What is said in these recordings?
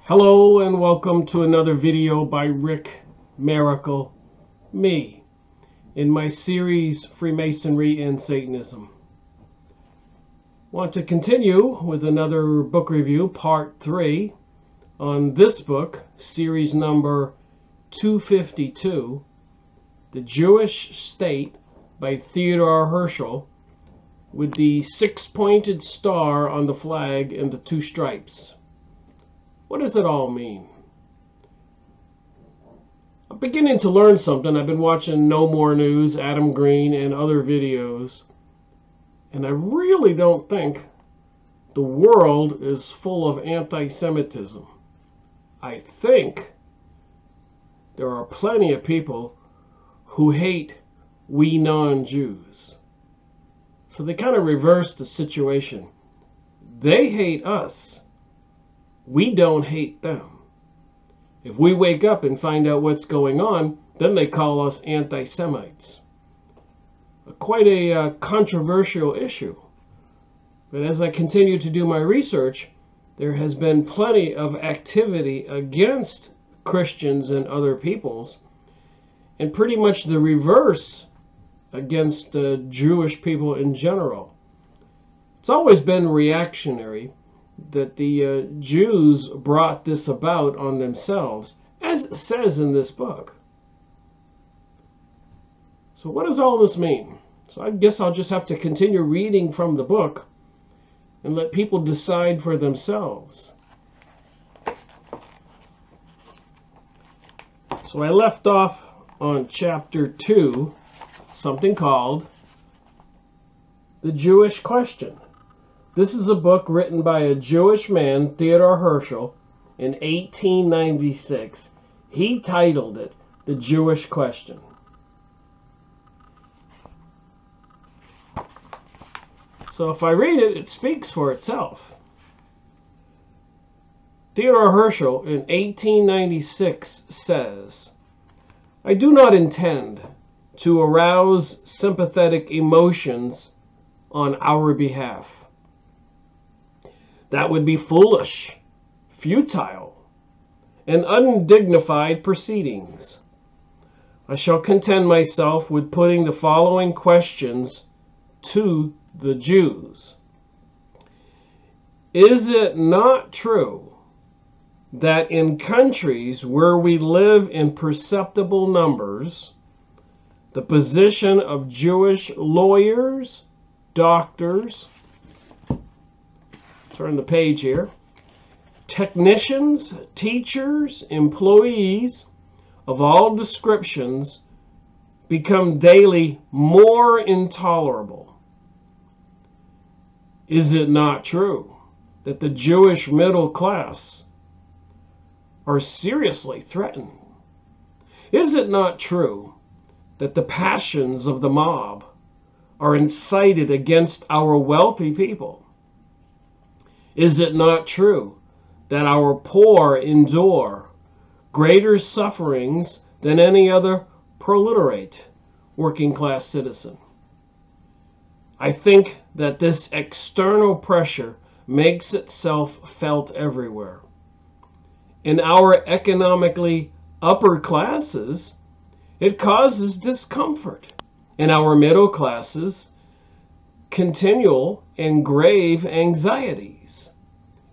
Hello and welcome to another video by Rick Miracle, me, in my series Freemasonry and Satanism. Want to continue with another book review, part 3, on this book, series number 252, The Jewish State by Theodor Herzl, with the 6-pointed star on the flag and the 2 stripes. What does it all mean? I'm beginning to learn something. I've been watching No More News, Adam Green, and other videos, and I really don't think the world is full of anti-Semitism. I think there are plenty of people who hate we non-Jews. So they kind of reverse the situation. They hate us. We don't hate them. If we wake up and find out what's going on, then they call us anti-Semites. Quite a controversial issue. But as I continue to do my research, there has been plenty of activity against Christians and other peoples, and pretty much the reverse against Jewish people in general. It's always been reactionary that the Jews brought this about on themselves, as it says in this book. So what does all this mean? So I guess I'll just have to continue reading from the book and let people decide for themselves. So I left off on chapter 2, something called The Jewish Question. This is a book written by a Jewish man, Theodor Herzl, in 1896. He titled it The Jewish Question. So if I read it, it speaks for itself. Theodor Herzl in 1896 says, "I do not intend to arouse sympathetic emotions on our behalf. That would be foolish, futile, and undignified proceedings. I shall content myself with putting the following questions to the Jews. Is it not true that in countries where we live in perceptible numbers, the position of Jewish lawyers, doctors," turn the page here, "technicians, teachers, employees of all descriptions become daily more intolerable? Is it not true that the Jewish middle class are seriously threatened? Is it not true that the passions of the mob are incited against our wealthy people? Is it not true that our poor endure greater sufferings than any other proletariat, working class citizen? I think that this external pressure makes itself felt everywhere. In our economically upper classes, it causes discomfort. In our middle classes, continual and grave anxieties.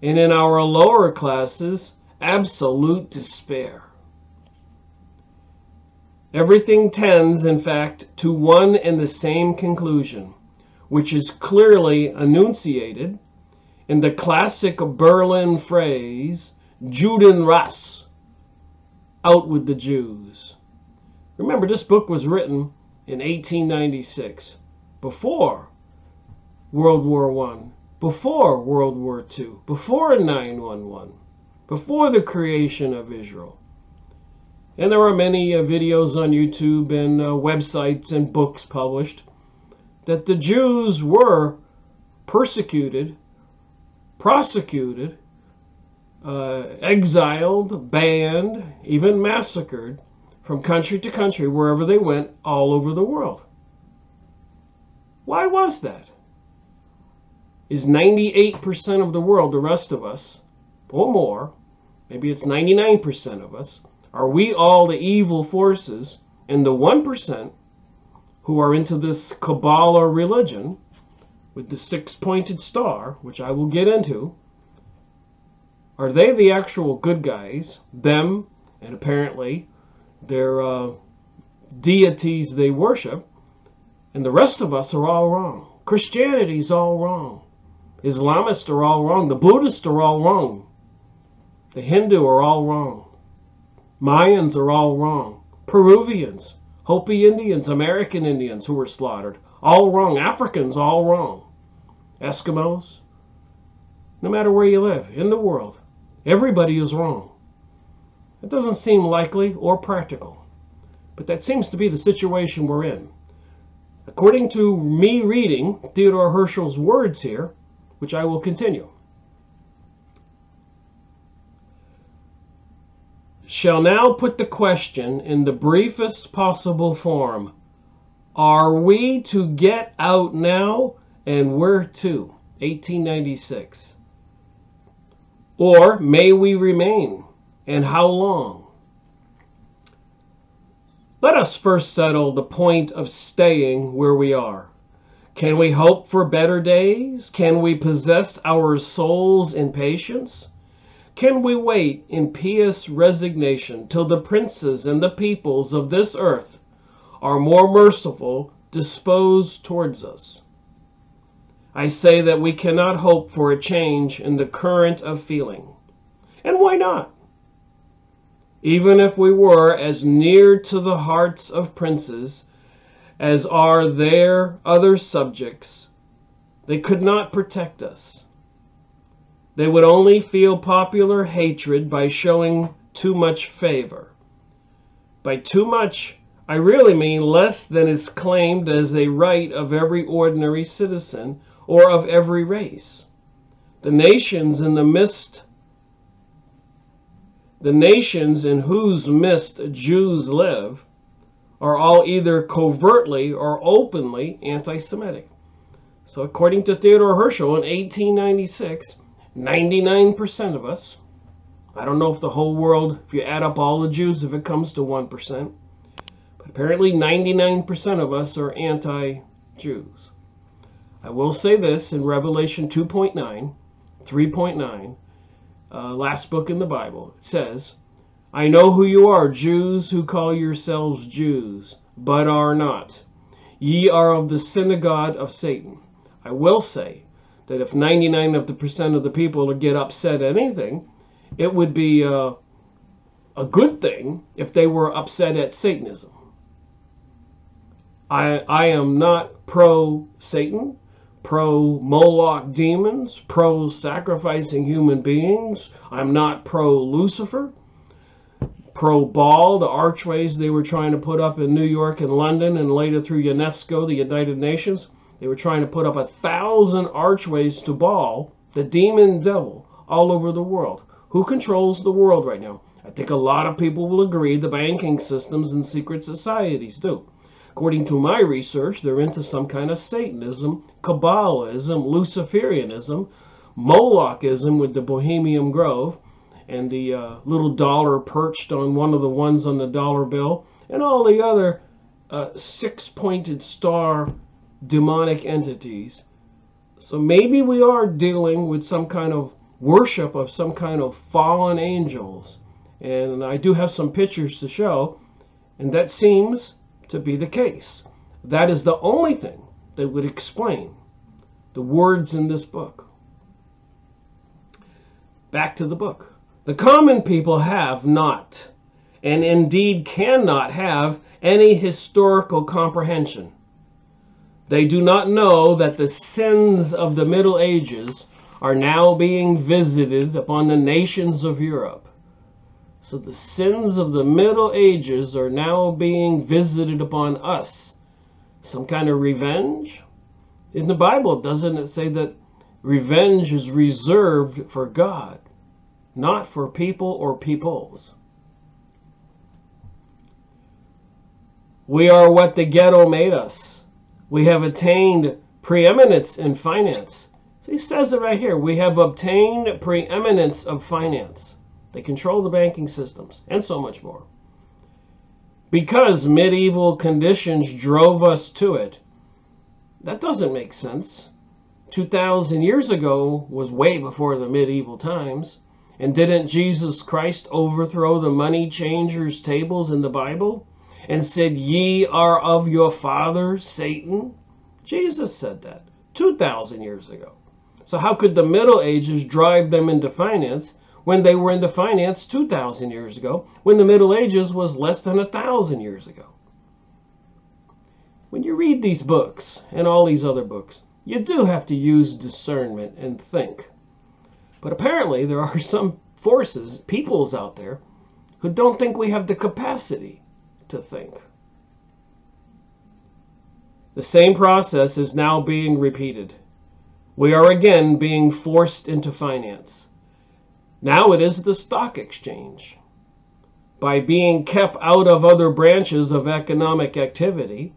And in our lower classes, absolute despair. Everything tends, in fact, to one and the same conclusion, which is clearly enunciated in the classic Berlin phrase, Judenrasse, out with the Jews. Remember, this book was written in 1896, before World War I, before World War II, before 9/11, before the creation of Israel. And there are many videos on YouTube and websites and books published that the Jews were persecuted, prosecuted, exiled, banned, even massacred from country to country, wherever they went, all over the world. Why was that? Is 98% of the world, the rest of us, or more, maybe it's 99% of us, are we all the evil forces, and the 1% who are into this Kabbalah religion with the six-pointed star, which I will get into, are they the actual good guys, them, and apparently their deities they worship, and the rest of us are all wrong? Christianity's all wrong. Islamists are all wrong. The Buddhists are all wrong. The Hindu are all wrong. Mayans are all wrong. Peruvians, Hopi Indians, American Indians who were slaughtered, all wrong. Africans, all wrong. Eskimos, no matter where you live in the world, everybody is wrong. It doesn't seem likely or practical, but that seems to be the situation we're in. According to me reading Theodor Herzl's words here, which I will continue. Shall now put the question in the briefest possible form. Are we to get out now, and where to? 1896. Or may we remain, and how long? Let us first settle the point of staying where we are. Can we hope for better days? Can we possess our souls in patience? Can we wait in pious resignation till the princes and the peoples of this earth are more merciful disposed towards us? I say that we cannot hope for a change in the current of feeling. And why not? Even if we were as near to the hearts of princes as are their other subjects, they could not protect us. They would only feel popular hatred by showing too much favor. By too much, I really mean less than is claimed as a right of every ordinary citizen or of every race. The nations in whose midst Jews live are all either covertly or openly anti-Semitic. So according to Theodor Herzl in 1896, 99% of us, I don't know if the whole world, if you add up all the Jews, if it comes to 1%, but apparently 99% of us are anti-Jews. I will say this in Revelation 2.9, 3.9, last book in the Bible. It says, I know who you are, Jews who call yourselves Jews, but are not. Ye are of the synagogue of Satan. I will say that if 99% of the people get upset at anything, it would be a good thing if they were upset at Satanism. I am not pro-Satan, pro-Moloch demons, pro-sacrificing human beings. I'm not pro-Lucifer, pro-Baal, the archways they were trying to put up in New York and London, and later through UNESCO, the United Nations. They were trying to put up 1,000 archways to Baal, the demon devil, all over the world. Who controls the world right now? I think a lot of people will agree the banking systems and secret societies do. According to my research, they're into some kind of Satanism, Kabbalism, Luciferianism, Molochism with the Bohemian Grove, and the little dollar perched on one of the ones on the dollar bill, and all the other six-pointed star demonic entities. So maybe we are dealing with some kind of worship of some kind of fallen angels. And I do have some pictures to show, and that seems to be the case. That is the only thing that would explain the words in this book. Back to the book. The common people have not, and indeed cannot have, any historical comprehension. They do not know that the sins of the Middle Ages are now being visited upon the nations of Europe. So the sins of the Middle Ages are now being visited upon us. Some kind of revenge? In the Bible, doesn't it say that revenge is reserved for God, not for people or peoples? We are what the ghetto made us. We have attained preeminence in finance. So he says it right here. We have obtained preeminence of finance. They control the banking systems and so much more. Because medieval conditions drove us to it. That doesn't make sense. 2,000 years ago was way before the medieval times. And didn't Jesus Christ overthrow the money changers' tables in the Bible and said, "Ye are of your father, Satan"? Jesus said that 2,000 years ago. So how could the Middle Ages drive them into finance when they were into finance 2,000 years ago, when the Middle Ages was less than 1,000 years ago? When you read these books and all these other books, you do have to use discernment and think. But apparently there are some forces, peoples out there, who don't think we have the capacity to think. The same process is now being repeated. We are again being forced into finance. Now it is the stock exchange. By being kept out of other branches of economic activity,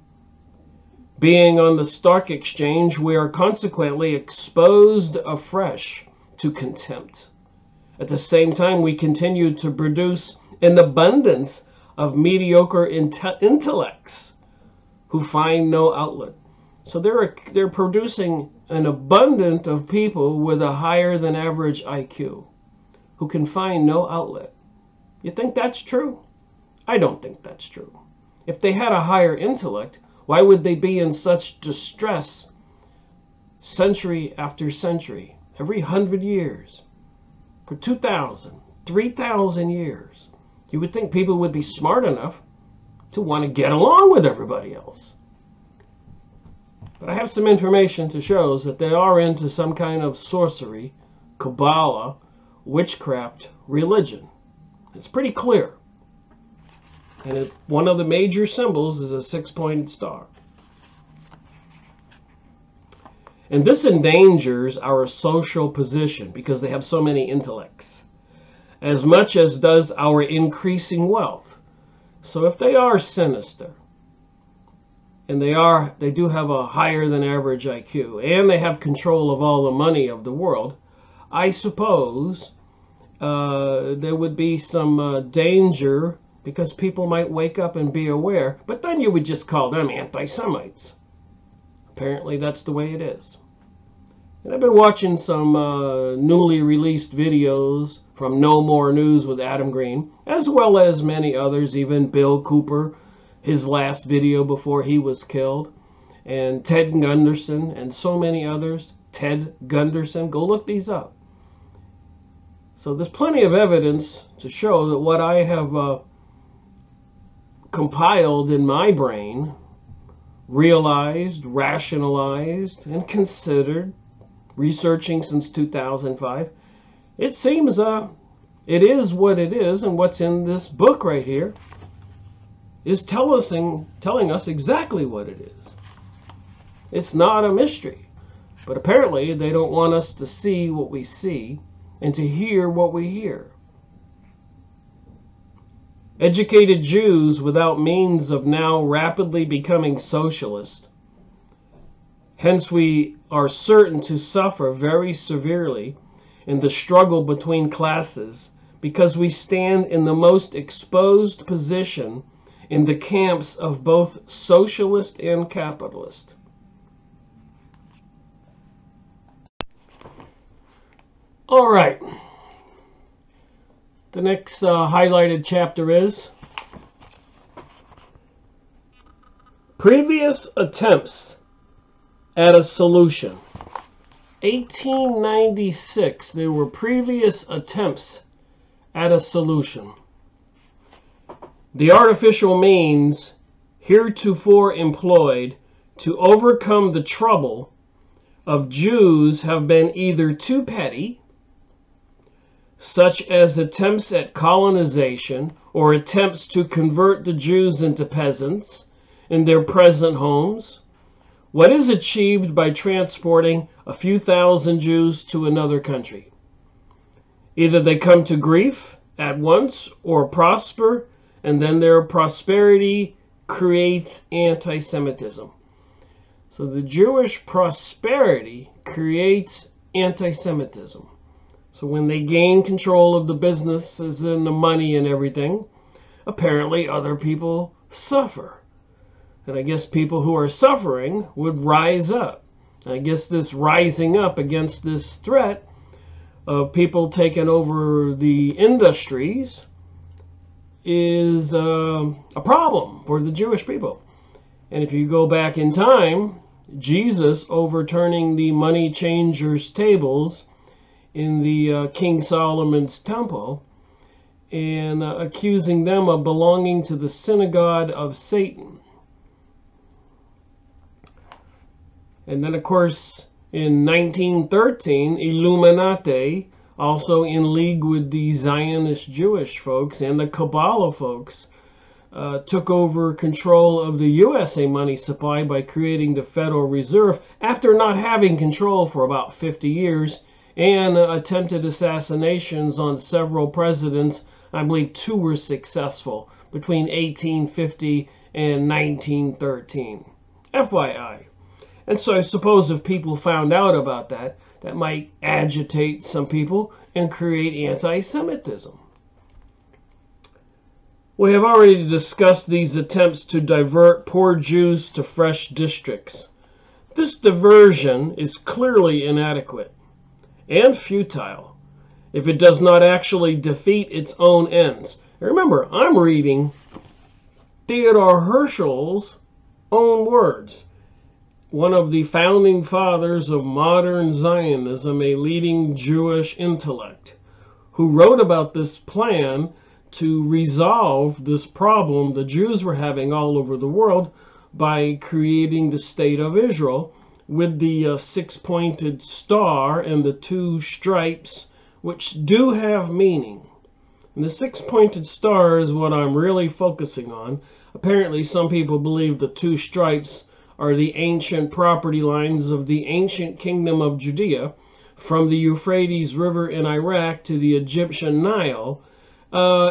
being on the stock exchange, we are consequently exposed afresh to contempt. At the same time, we continue to produce an abundance of mediocre intellects who find no outlet. So they're producing an abundance of people with a higher than average IQ who can find no outlet. You think that's true? I don't think that's true. If they had a higher intellect, why would they be in such distress century after century, every 100 years, for 2,000, 3,000 years? You would think people would be smart enough to want to get along with everybody else. But I have some information to show that they are into some kind of sorcery, Kabbalah, witchcraft, religion. It's pretty clear. And one of the major symbols is a six-pointed star. And this endangers our social position because they have so many intellects, as much as does our increasing wealth. So if they are sinister, and they do have a higher than average IQ, and they have control of all the money of the world, I suppose there would be some danger, because people might wake up and be aware, but then you would just call them anti-Semites. Apparently that's the way it is. And I've been watching some newly released videos from No More News with Adam Green, as well as many others, even Bill Cooper, his last video before he was killed, and Ted Gunderson, and so many others. Ted Gunderson, go look these up. So there's plenty of evidence to show that what I have compiled in my brain, realized, rationalized, and considered, researching since 2005, it seems it is what it is, and what's in this book right here is telling us exactly what it is. It's not a mystery, but apparently they don't want us to see what we see and to hear what we hear. Educated Jews without means of now rapidly becoming socialist. Hence we are certain to suffer very severely in the struggle between classes because we stand in the most exposed position in the camps of both socialist and capitalist. All right. The next highlighted chapter is Previous Attempts at a Solution. 1896, there were previous attempts at a solution. The artificial means heretofore employed to overcome the trouble of Jews have been either too petty, such as attempts at colonization or attempts to convert the Jews into peasants in their present homes. What is achieved by transporting a few thousand Jews to another country? Either they come to grief at once or prosper, and then their prosperity creates anti-Semitism. So the Jewish prosperity creates anti-Semitism. So when they gain control of the businesses and the money and everything, apparently other people suffer. And I guess people who are suffering would rise up. I guess this rising up against this threat of people taking over the industries is a problem for the Jewish people. And if you go back in time, Jesus overturning the money changers' tables in the King Solomon's temple and accusing them of belonging to the synagogue of Satan. And then, of course, in 1913, Illuminati, also in league with the Zionist Jewish folks and the Kabbalah folks, took over control of the USA money supply by creating the Federal Reserve after not having control for about 50 years, and attempted assassinations on several presidents. I believe 2 were successful between 1850 and 1913. FYI. And so I suppose if people found out about that, that might agitate some people and create anti-Semitism. We have already discussed these attempts to divert poor Jews to fresh districts. This diversion is clearly inadequate and futile if it does not actually defeat its own ends. Remember, I'm reading Theodor Herzl's own words, one of the founding fathers of modern Zionism, a leading Jewish intellect, who wrote about this plan to resolve this problem the Jews were having all over the world by creating the state of Israel with the 6-pointed star and the 2 stripes, which do have meaning. And the 6-pointed star is what I'm really focusing on. Apparently, some people believe the 2 stripes are the ancient property lines of the ancient kingdom of Judea, from the Euphrates River in Iraq to the Egyptian Nile,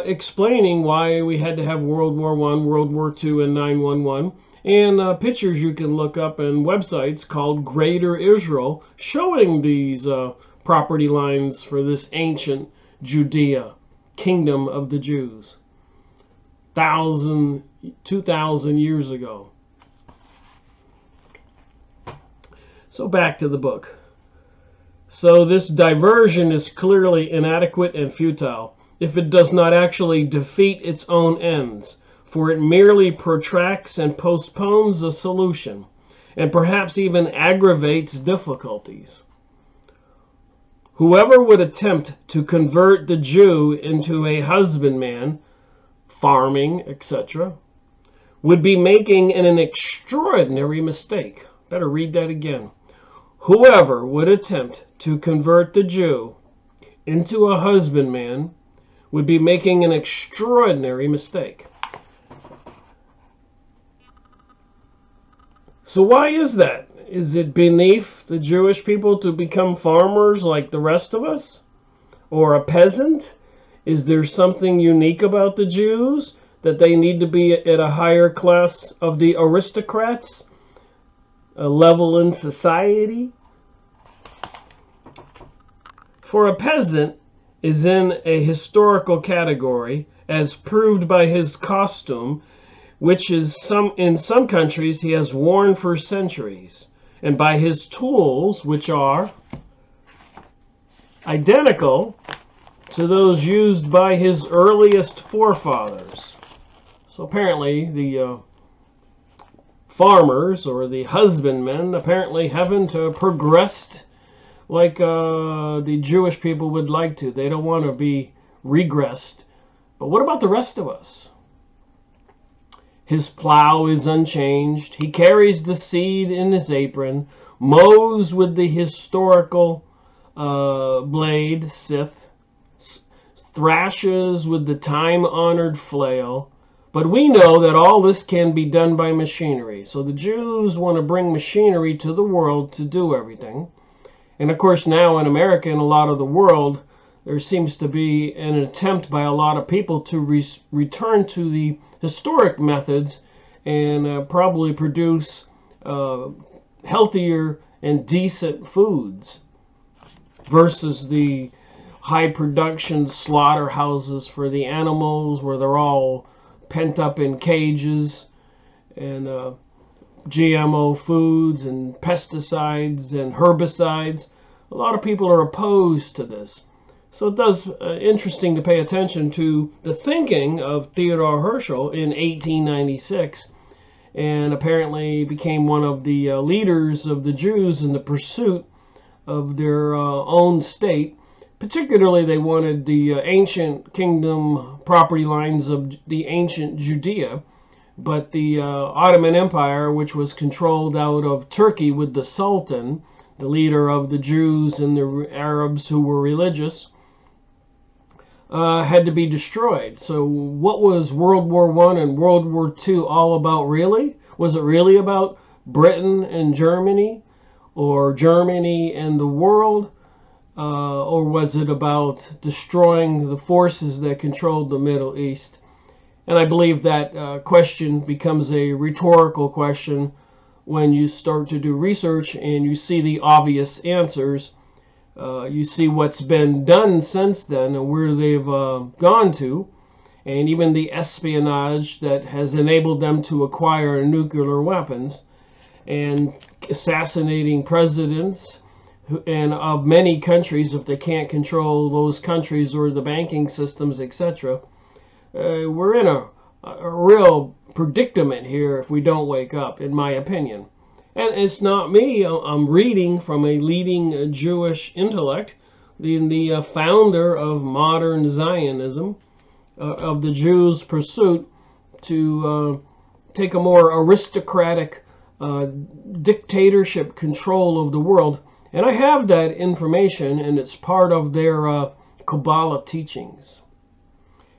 explaining why we had to have World War I, World War II, and 9/11, and pictures you can look up and websites called Greater Israel showing these property lines for this ancient Judea, kingdom of the Jews, 2,000 years ago. So back to the book. So this diversion is clearly inadequate and futile if it does not actually defeat its own ends, for it merely protracts and postpones a solution, and perhaps even aggravates difficulties. Whoever would attempt to convert the Jew into a husbandman, farming, etc., would be making an extraordinary mistake. Better read that again. Whoever would attempt to convert the Jew into a husbandman would be making an extraordinary mistake. So why is that? Is it beneath the Jewish people to become farmers like the rest of us? Or a peasant? Is there something unique about the Jews that they need to be at a higher class of the aristocrats? A level in society? For a peasant is in a historical category, as proved by his costume, which is in some countries he has worn for centuries, and by his tools, which are identical to those used by his earliest forefathers. So apparently the farmers or the husbandmen apparently haven't progressed like the Jewish people would like to. They don't want to be regressed. But what about the rest of us? His plow is unchanged. He carries the seed in his apron, mows with the historical blade, scythe, thrashes with the time-honored flail. But we know that all this can be done by machinery. So the Jews want to bring machinery to the world to do everything. And of course now in America and a lot of the world, there seems to be an attempt by a lot of people to return to the historic methods and probably produce healthier and decent foods versus the high production slaughterhouses for the animals where they're all pent up in cages, and GMO foods and pesticides and herbicides. A lot of people are opposed to this. So it does interesting to pay attention to the thinking of Theodor Herzl in 1896, and apparently became one of the leaders of the Jews in the pursuit of their own state. Particularly, they wanted the ancient kingdom property lines of the ancient Judea, but the Ottoman Empire, which was controlled out of Turkey with the Sultan, the leader of the Jews and the Arabs who were religious, had to be destroyed. So what was World War I and World War II all about really? Was it really about Britain and Germany, or Germany and the world? Or was it about destroying the forces that controlled the Middle East? And I believe that question becomes a rhetorical question when you start to do research and you see the obvious answers. You see what's been done since then and where they've gone to, and even the espionage that has enabled them to acquire nuclear weapons and assassinating presidents and of many countries if they can't control those countries or the banking systems, etc. We're in a real predicament here if we don't wake up, in my opinion. And it's not me. I'm reading from a leading Jewish intellect, the founder of modern Zionism, of the Jews' pursuit to take a more aristocratic dictatorship control of the world. And I have that information, and it's part of their Kabbalah teachings.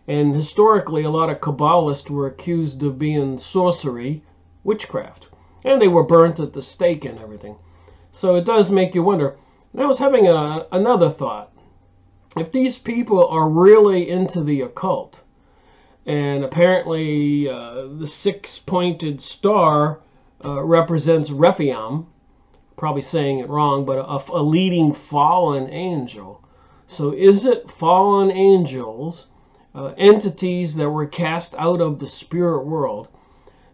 And historically, a lot of Kabbalists were accused of being sorcery, witchcraft. And they were burnt at the stake and everything. So it does make you wonder. And I was having another thought. If these people are really into the occult, and apparently the six-pointed star represents Rephaim, probably saying it wrong, but a leading fallen angel. So is it fallen angels, entities that were cast out of the spirit world,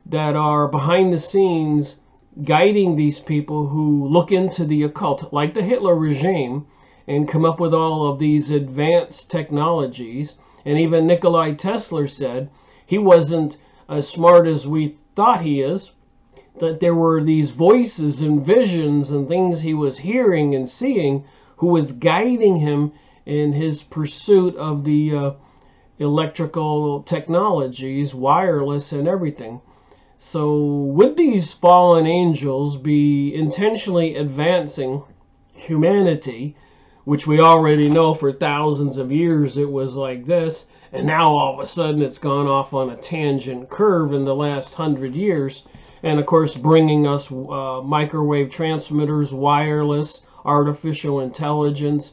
that are behind the scenes guiding these people who look into the occult, like the Hitler regime, and come up with all of these advanced technologies? And even Nikola Tesla said he wasn't as smart as we thought he is, that there were these voices and visions and things he was hearing and seeing who was guiding him in his pursuit of the electrical technologies, wireless and everything. So would these fallen angels be intentionally advancing humanity, which we already know for thousands of years it was like this, and now all of a sudden it's gone off on a tangent curve in the last 100 years, and of course bringing us microwave transmitters, wireless, artificial intelligence,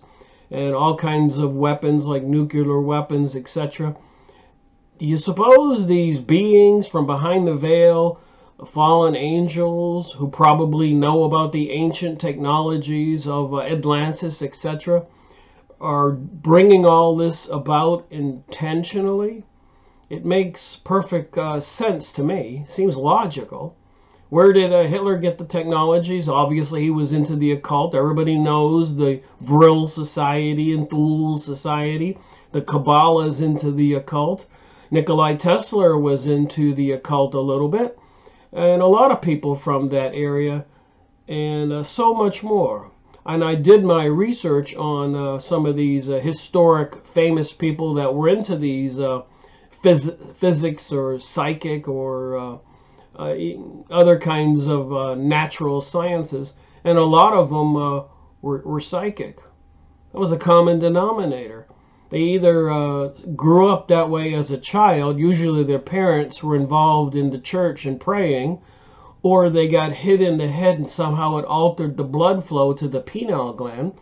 and all kinds of weapons like nuclear weapons, etc. Do you suppose these beings from behind the veil, fallen angels who probably know about the ancient technologies of Atlantis, etc., are bringing all this about intentionally? It makes perfect sense to me. Seems logical. Where did Hitler get the technologies? Obviously, he was into the occult. Everybody knows the Vril Society and Thule Society. The Kabbalah is into the occult. Nikola Tesla was into the occult a little bit, and a lot of people from that area, and so much more. And I did my research on some of these historic famous people that were into these physics or psychic or other kinds of natural sciences, and a lot of them were psychic. That was a common denominator. They either grew up that way as a child, usually their parents were involved in the church and praying, or they got hit in the head and somehow it altered the blood flow to the pineal gland,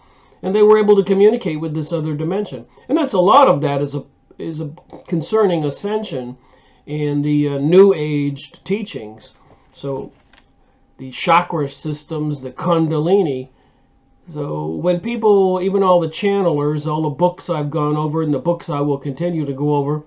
and they were able to communicate with this other dimension. And that's a lot of that is a concerning ascension in the New Age teachings. So the chakra systems, the Kundalini, So when people, even all the channelers, all the books I've gone over and the books I will continue to go over,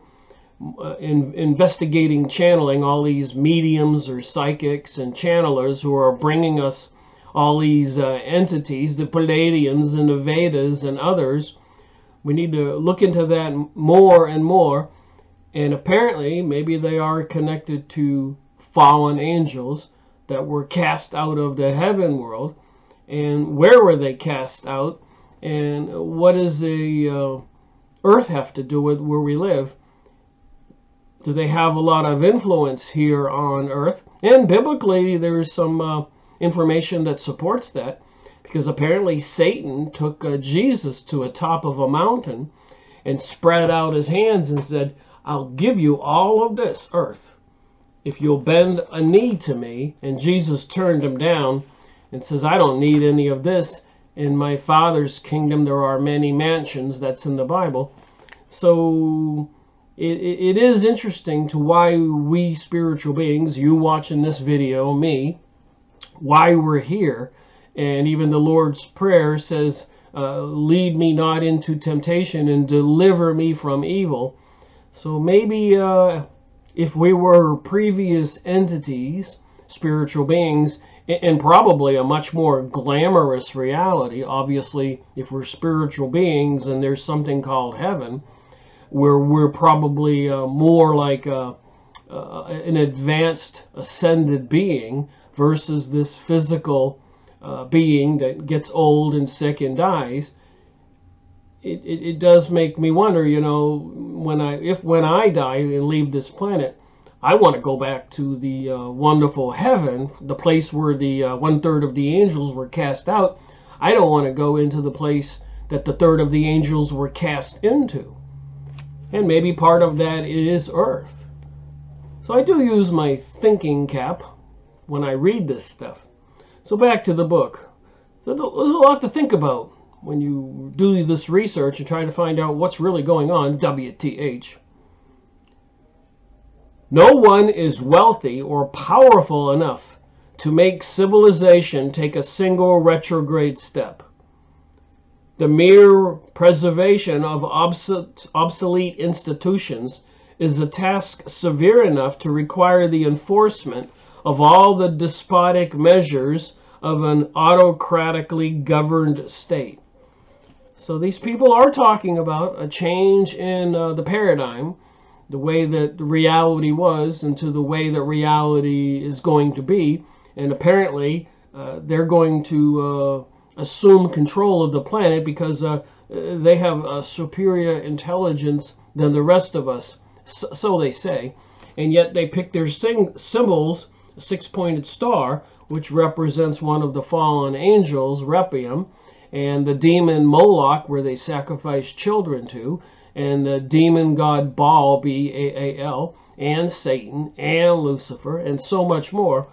in investigating channeling, all these mediums or psychics and channelers who are bringing us all these entities, the Palladians and the Vedas and others, we need to look into that more and more. And apparently, maybe they are connected to fallen angels that were cast out of the heaven world. And where were they cast out? And what does the earth have to do with where we live? Do they have a lot of influence here on earth? And biblically, there's some information that supports that, because apparently Satan took Jesus to a top of a mountain and spread out his hands and said, I'll give you all of this earth if you'll bend a knee to me. And Jesus turned him down and says, I don't need any of this. In my Father's kingdom there are many mansions. That's in the Bible. So it is interesting to why we spiritual beings, you watching this video, me, why we're here. And even the Lord's Prayer says, lead me not into temptation and deliver me from evil. So maybe if we were previous entities, spiritual beings, and probably a much more glamorous reality, obviously, if we're spiritual beings and there's something called heaven, where we're probably more like an advanced ascended being versus this physical being that gets old and sick and dies. It does make me wonder, you know, when I die and leave this planet, I want to go back to the wonderful heaven, the place where the 1/3 of the angels were cast out. I don't want to go into the place that the 1/3 of the angels were cast into. And maybe part of that is earth. So I do use my thinking cap when I read this stuff. So back to the book. So there's a lot to think about when you do this research and try to find out what's really going on, WTH. No one is wealthy or powerful enough to make civilization take a single retrograde step. The mere preservation of obsolete institutions is a task severe enough to require the enforcement of all the despotic measures of an autocratically governed state. So these people are talking about a change in the paradigm, the way that the reality was into the way that reality is going to be. And apparently they're going to assume control of the planet because they have a superior intelligence than the rest of us, so they say. And yet they pick their symbols, a six-pointed star, which represents one of the fallen angels, Requiem, and the demon Moloch, where they sacrifice children to, and the demon god Baal, B-A-A-L, and Satan, and Lucifer, and so much more.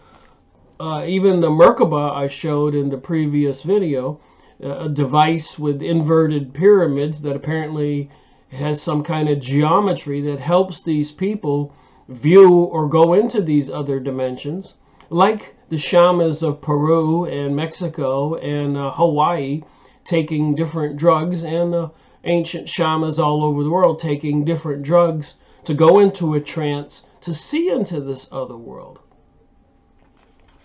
Even the Merkaba I showed in the previous video, a device with inverted pyramids that apparently has some kind of geometry that helps these people view or go into these other dimensions, like the shamans of Peru and Mexico and Hawaii taking different drugs, and ancient shamans all over the world taking different drugs to go into a trance to see into this other world.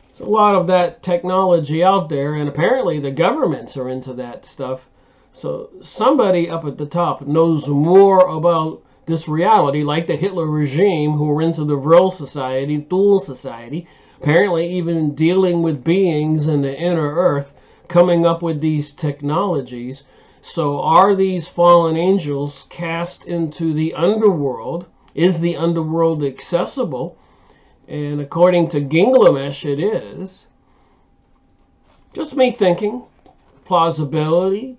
There's a lot of that technology out there, and apparently the governments are into that stuff. So somebody up at the top knows more about this reality, like the Hitler regime, who were into the Vril Society, Thule Society, apparently even dealing with beings in the inner earth, coming up with these technologies. So are these fallen angels cast into the underworld? Is the underworld accessible? And according to Gilgamesh, it is. Just me thinking. Plausibility.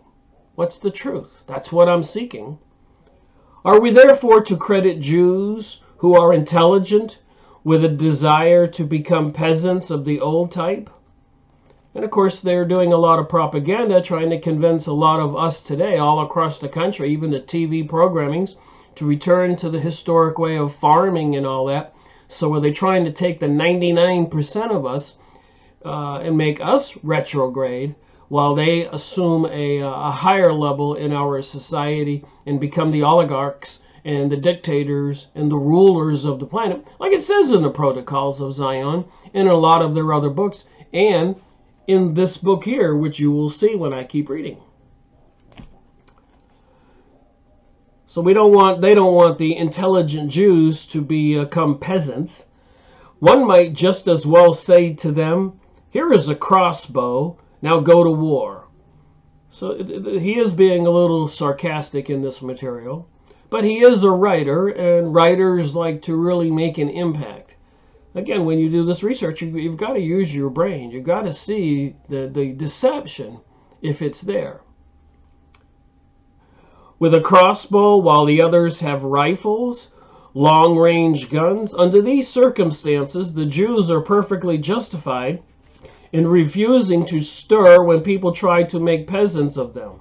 What's the truth? That's what I'm seeking. Are we therefore to credit Jews who are intelligent with a desire to become peasants of the old type? And of course, they're doing a lot of propaganda, trying to convince a lot of us today, all across the country, even the TV programmings, to return to the historic way of farming and all that. So are they trying to take the 99% of us and make us retrograde, while they assume a higher level in our society and become the oligarchs and the dictators and the rulers of the planet, like it says in the Protocols of Zion, and in a lot of their other books, and in this book here, which you will see when I keep reading. So they don't want the intelligent Jews to become peasants. One might just as well say to them, here is a crossbow, now go to war. So he is being a little sarcastic in this material, but he is a writer, and writers like to really make an impact. Again, when you do this research, you've got to use your brain. You've got to see the deception if it's there. With a crossbow, while the others have rifles, long-range guns, under these circumstances, the Jews are perfectly justified in refusing to stir when people try to make peasants of them.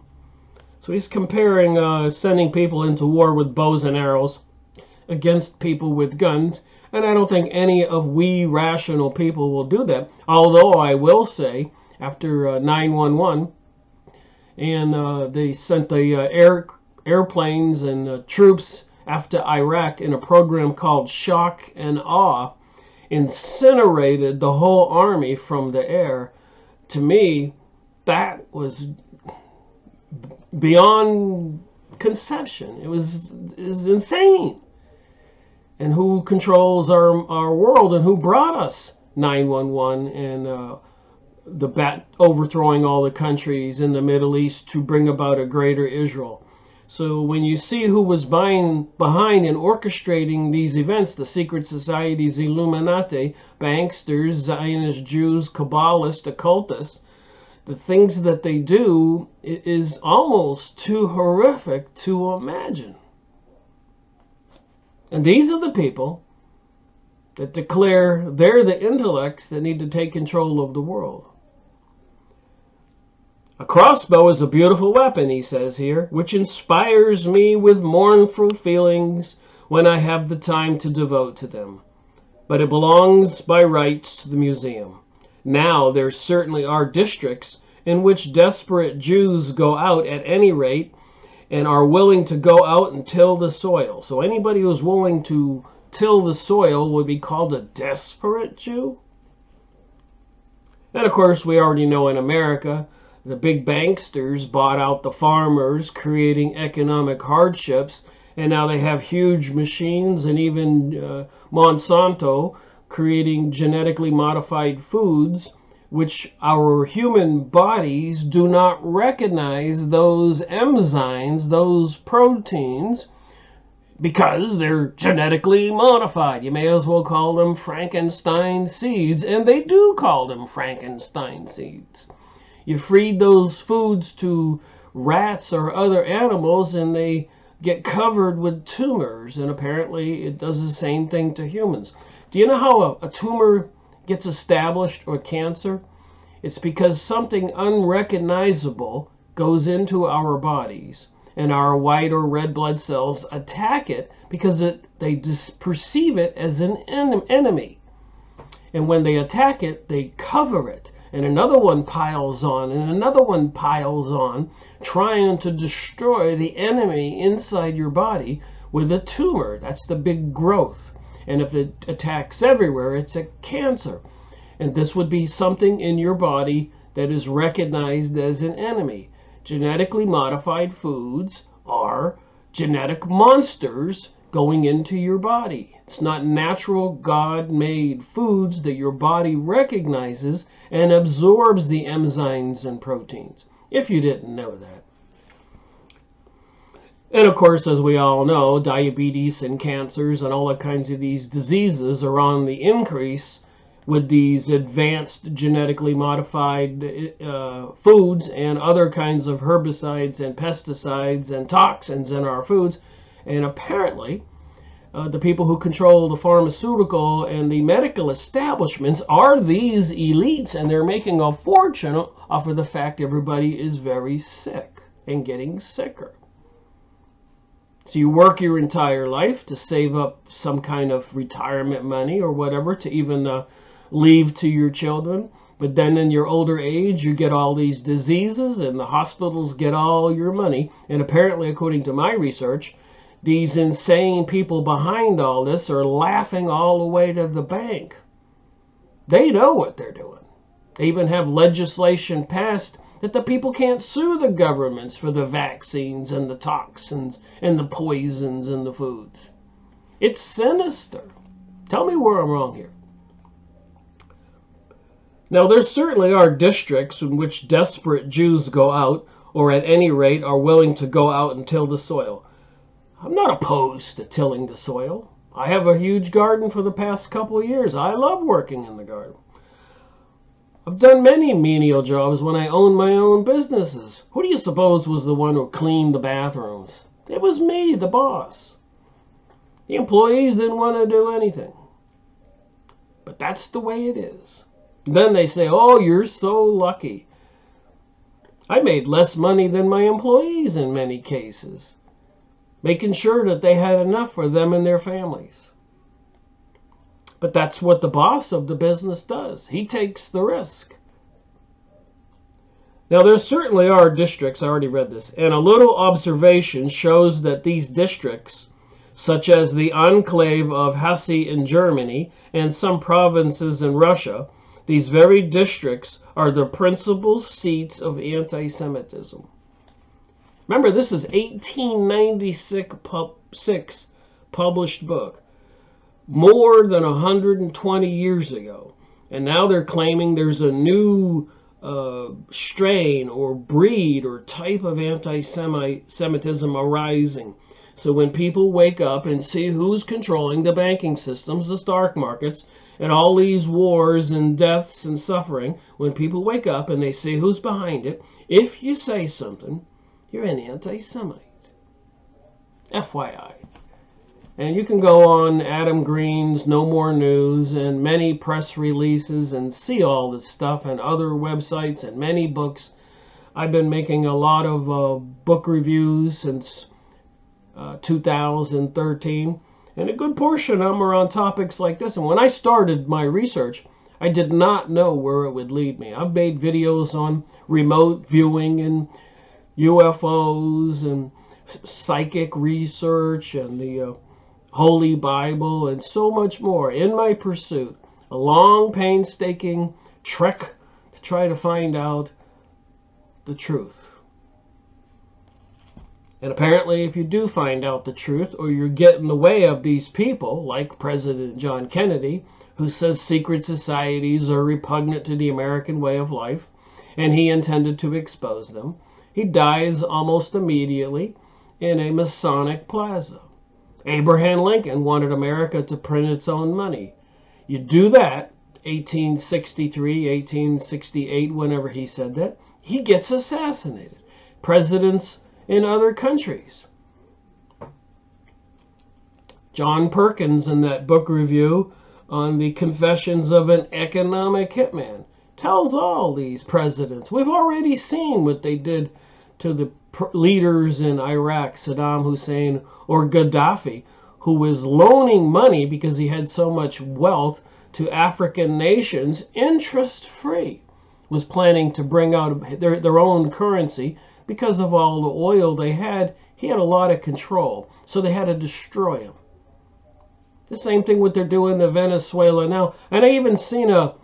So he's comparing sending people into war with bows and arrows against people with guns. And I don't think any of we rational people will do that. Although I will say, after 9/11, and they sent the airplanes and troops after Iraq in a program called Shock and Awe, incinerated the whole army from the air. To me, that was beyond conception. It was insane. And who controls our world, and who brought us 9/11 and the overthrowing all the countries in the Middle East to bring about a greater Israel. So when you see who was behind and orchestrating these events, the secret societies, Illuminati, banksters, Zionist Jews, Kabbalists, occultists, the things that they do is almost too horrific to imagine. And these are the people that declare they're the intellects that need to take control of the world. A crossbow is a beautiful weapon, he says here, which inspires me with mournful feelings when I have the time to devote to them. But it belongs by rights to the museum. Now there certainly are districts in which desperate Jews go out at any rate and are willing to go out and till the soil. So anybody who's willing to till the soil would be called a desperate Jew. And of course, we already know in America, the big banksters bought out the farmers, creating economic hardships, and now they have huge machines, and even Monsanto creating genetically modified foods, which our human bodies do not recognize those enzymes, those proteins, because they're genetically modified. You may as well call them Frankenstein seeds, and they do call them Frankenstein seeds. You feed those foods to rats or other animals, and they get covered with tumors, and apparently it does the same thing to humans. Do you know how a tumor gets established, or cancer? It's because something unrecognizable goes into our bodies, and our white or red blood cells attack it because they just perceive it as an enemy. And when they attack it, they cover it. And another one piles on, and another one piles on, trying to destroy the enemy inside your body with a tumor. That's the big growth. And if it attacks everywhere, it's a cancer. And this would be something in your body that is recognized as an enemy. Genetically modified foods are genetic monsters going into your body. It's not natural God-made foods that your body recognizes and absorbs the enzymes and proteins, if you didn't know that. And of course, as we all know, diabetes and cancers and all kinds of these diseases are on the increase with these advanced genetically modified foods and other kinds of herbicides and pesticides and toxins in our foods. And apparently, the people who control the pharmaceutical and the medical establishments are these elites, and they're making a fortune off of the fact everybody is very sick and getting sicker. So you work your entire life to save up some kind of retirement money or whatever to even leave to your children. But then in your older age, you get all these diseases and the hospitals get all your money. And apparently, according to my research, these insane people behind all this are laughing all the way to the bank. They know what they're doing. They even have legislation passed that the people can't sue the governments for the vaccines and the toxins and the poisons in the foods. It's sinister. Tell me where I'm wrong here. Now, there certainly are districts in which desperate Jews go out, or at any rate are willing to go out and till the soil. I'm not opposed to tilling the soil. I have a huge garden for the past couple of years. I love working in the garden. I've done many menial jobs when I owned my own businesses. Who do you suppose was the one who cleaned the bathrooms? It was me, the boss. The employees didn't want to do anything. But that's the way it is. Then they say, oh, you're so lucky. I made less money than my employees in many cases, making sure that they had enough for them and their families. But that's what the boss of the business does. He takes the risk. Now, there certainly are districts, I already read this, and a little observation shows that these districts, such as the enclave of Hesse in Germany and some provinces in Russia, these very districts are the principal seats of anti-Semitism. Remember, this is 1896 published book, more than 120 years ago. And now they're claiming there's a new strain or breed or type of anti-Semitism arising. So when people wake up and see who's controlling the banking systems, the stock markets, and all these wars and deaths and suffering, when people wake up and they see who's behind it, if you say something, you're an anti-Semite. FYI. And you can go on Adam Green's No More News and many press releases and see all this stuff and other websites and many books. I've been making a lot of book reviews since 2013, and a good portion of them are on topics like this. And when I started my research, I did not know where it would lead me. I've made videos on remote viewing and UFOs and psychic research and the Holy Bible and so much more in my pursuit. A long, painstaking trek to try to find out the truth. And apparently, if you do find out the truth, or you get in the way of these people, like President John Kennedy, who says secret societies are repugnant to the American way of life, and he intended to expose them, he dies almost immediately in a Masonic plaza. Abraham Lincoln wanted America to print its own money. You do that, 1863, 1868, whenever he said that, he gets assassinated. Presidents in other countries. John Perkins, in that book review on the Confessions of an Economic Hitman, tells all these presidents. We've already seen what they did to the leaders in Iraq, Saddam Hussein or Gaddafi, who was loaning money because he had so much wealth to African nations, interest-free, was planning to bring out their own currency. Because of all the oil they had, he had a lot of control. So they had to destroy him. The same thing what they're doing to Venezuela now. And I even seen a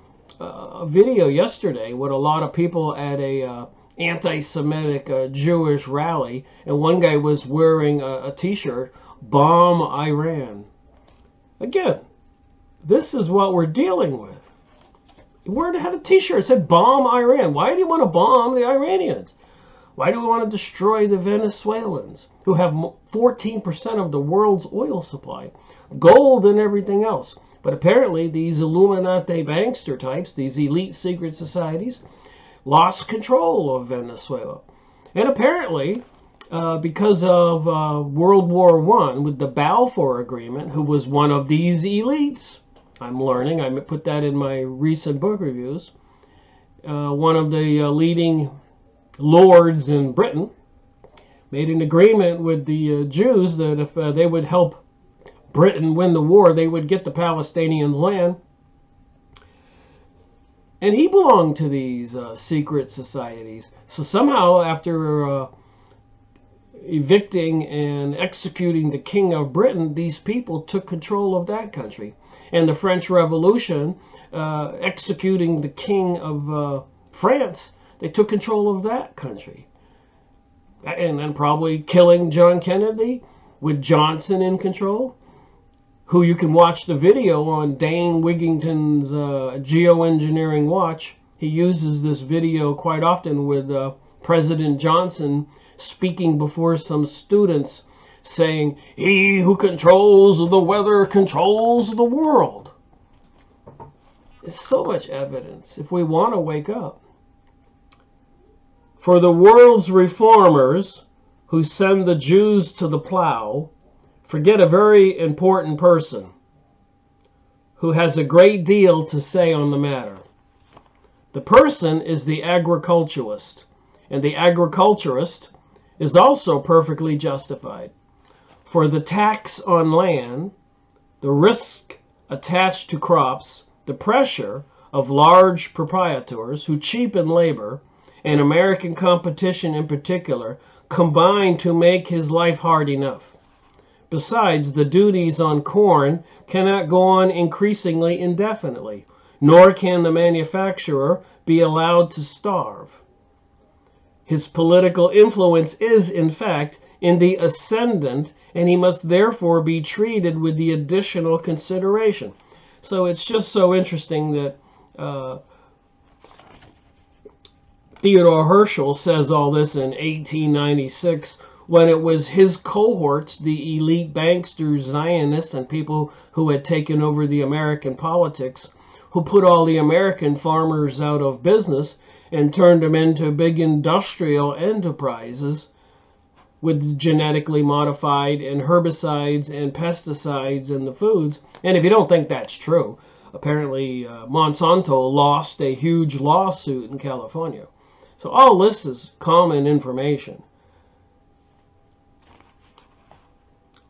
video yesterday with a lot of people at a anti-Semitic Jewish rally. And one guy was wearing a t-shirt, Bomb Iran. Again, this is what we're dealing with. He had a t-shirt that said Bomb Iran. Why do you want to bomb the Iranians? Why do we want to destroy the Venezuelans, who have 14% of the world's oil supply, gold and everything else? But apparently these Illuminati bankster types, these elite secret societies, lost control of Venezuela. And apparently, because of World War I, with the Balfour Agreement, who was one of these elites, I'm learning, I put that in my recent book reviews, one of the leading lords in Britain made an agreement with the Jews that if they would help Britain win the war, they would get the Palestinians' land. And he belonged to these secret societies. So somehow, after evicting and executing the King of Britain, these people took control of that country. And the French Revolution, executing the King of France, they took control of that country. And then probably killing John Kennedy with Johnson in control, who you can watch the video on Dane Wigington's Geoengineering Watch. He uses this video quite often with President Johnson speaking before some students saying, "He who controls the weather controls the world." It's so much evidence if we want to wake up. For the world's reformers who send the Jews to the plow forget a very important person who has a great deal to say on the matter. The person is the agriculturist, and the agriculturist is also perfectly justified. For the tax on land, the risk attached to crops, the pressure of large proprietors who cheapen labor, and American competition in particular, combine to make his life hard enough. Besides, the duties on corn cannot go on increasingly indefinitely, nor can the manufacturer be allowed to starve. His political influence is, in fact, in the ascendant, and he must therefore be treated with the additional consideration. So it's just so interesting that Theodor Herzl says all this in 1896, when it was his cohorts, the elite banksters, Zionists, and people who had taken over the American politics, who put all the American farmers out of business and turned them into big industrial enterprises with genetically modified and herbicides and pesticides in the foods. And if you don't think that's true, apparently Monsanto lost a huge lawsuit in California. So all this is common information.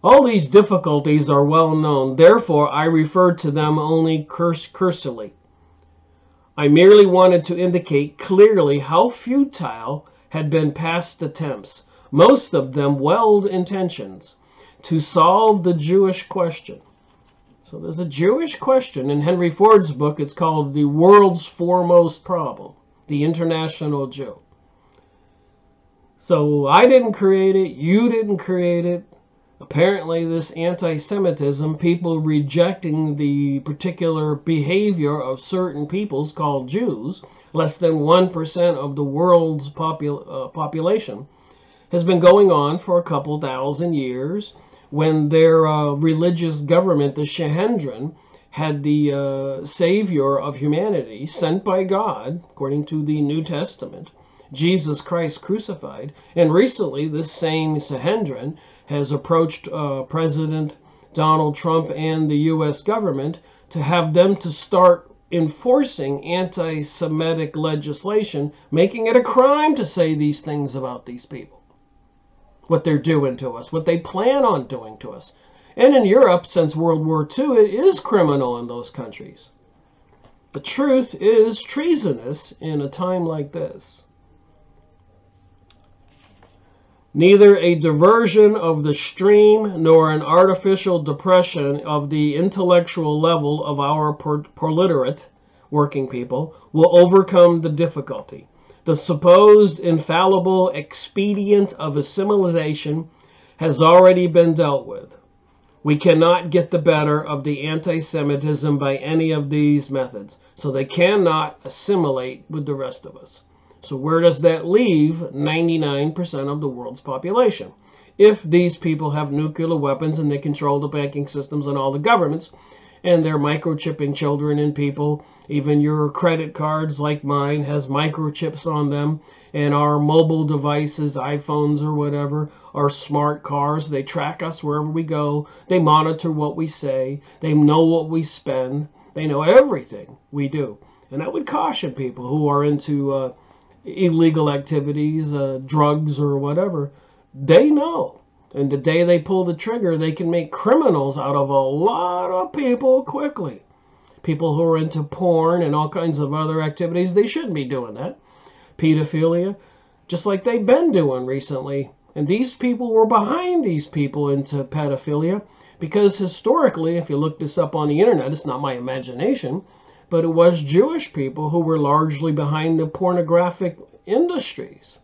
All these difficulties are well known, therefore I refer to them only cursorily. I merely wanted to indicate clearly how futile had been past attempts, most of them well-intentioned, to solve the Jewish question. So there's a Jewish question. In Henry Ford's book, it's called The World's Foremost Problem, the International Jew. So I didn't create it, you didn't create it. Apparently this anti-Semitism, people rejecting the particular behavior of certain peoples called Jews, less than 1% of the world's population, has been going on for a couple thousand years, when their religious government, the Sanhedrin, had the Savior of humanity sent by God, according to the New Testament, Jesus Christ crucified. And recently, this same Sanhedrin has approached President Donald Trump and the U.S. government to have them to start enforcing anti-Semitic legislation, making it a crime to say these things about these people, what they're doing to us, what they plan on doing to us. And in Europe, since World War II, it is criminal in those countries. The truth is treasonous in a time like this. Neither a diversion of the stream nor an artificial depression of the intellectual level of our proliterate working people will overcome the difficulty. The supposed infallible expedient of assimilation has already been dealt with. We cannot get the better of the anti-Semitism by any of these methods, so they cannot assimilate with the rest of us. So where does that leave 99% of the world's population? If these people have nuclear weapons and they control the banking systems and all the governments, and they're microchipping children and people, even your credit cards like mine has microchips on them, and our mobile devices, iPhones or whatever, our smart cars, they track us wherever we go, they monitor what we say, they know what we spend, they know everything we do. And I would caution people who are into illegal activities, drugs or whatever, they know. And the day they pull the trigger, they can make criminals out of a lot of people quickly. People who are into porn and all kinds of other activities, they shouldn't be doing that. Pedophilia, just like they've been doing recently. And these people were behind these people into pedophilia because historically, if you look this up on the internet, it's not my imagination, but it was Jewish people who were largely behind the pornographic industries.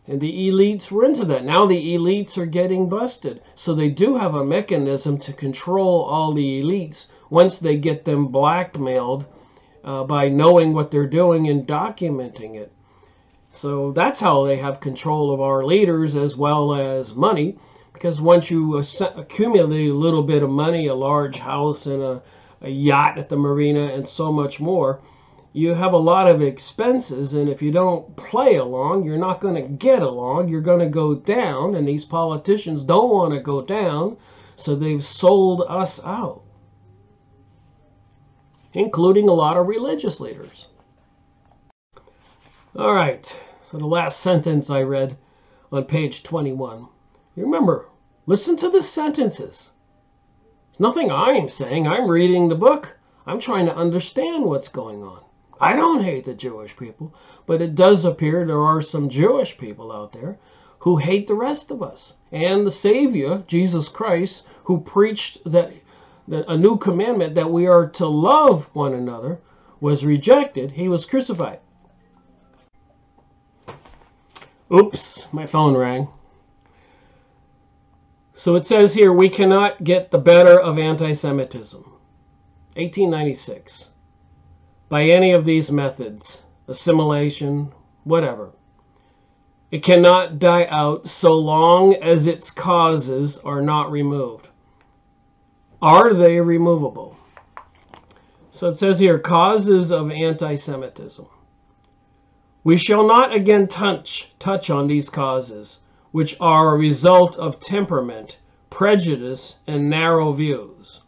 And the elites were into that. Now the elites are getting busted. So they do have a mechanism to control all the elites once they get them blackmailed by knowing what they're doing and documenting it. So that's how they have control of our leaders as well as money. Because once you accumulate a little bit of money, a large house and a yacht at the marina and so much more, you have a lot of expenses, and if you don't play along, you're not going to get along. You're going to go down, and these politicians don't want to go down, so they've sold us out, including a lot of religious leaders. All right, so the last sentence I read on page 21. Remember, listen to the sentences. It's nothing I'm saying. I'm reading the book. I'm trying to understand what's going on. I don't hate the Jewish people, but it does appear there are some Jewish people out there who hate the rest of us. And the Savior, Jesus Christ, who preached that a new commandment that we are to love one another, was rejected. He was crucified. Oops, my phone rang. So it says here, we cannot get the better of anti-Semitism. 1896. By any of these methods, assimilation, whatever. It cannot die out so long as its causes are not removed. Are they removable? So it says here, causes of anti-Semitism. We shall not again touch on these causes, which are a result of temperament, prejudice, and narrow views.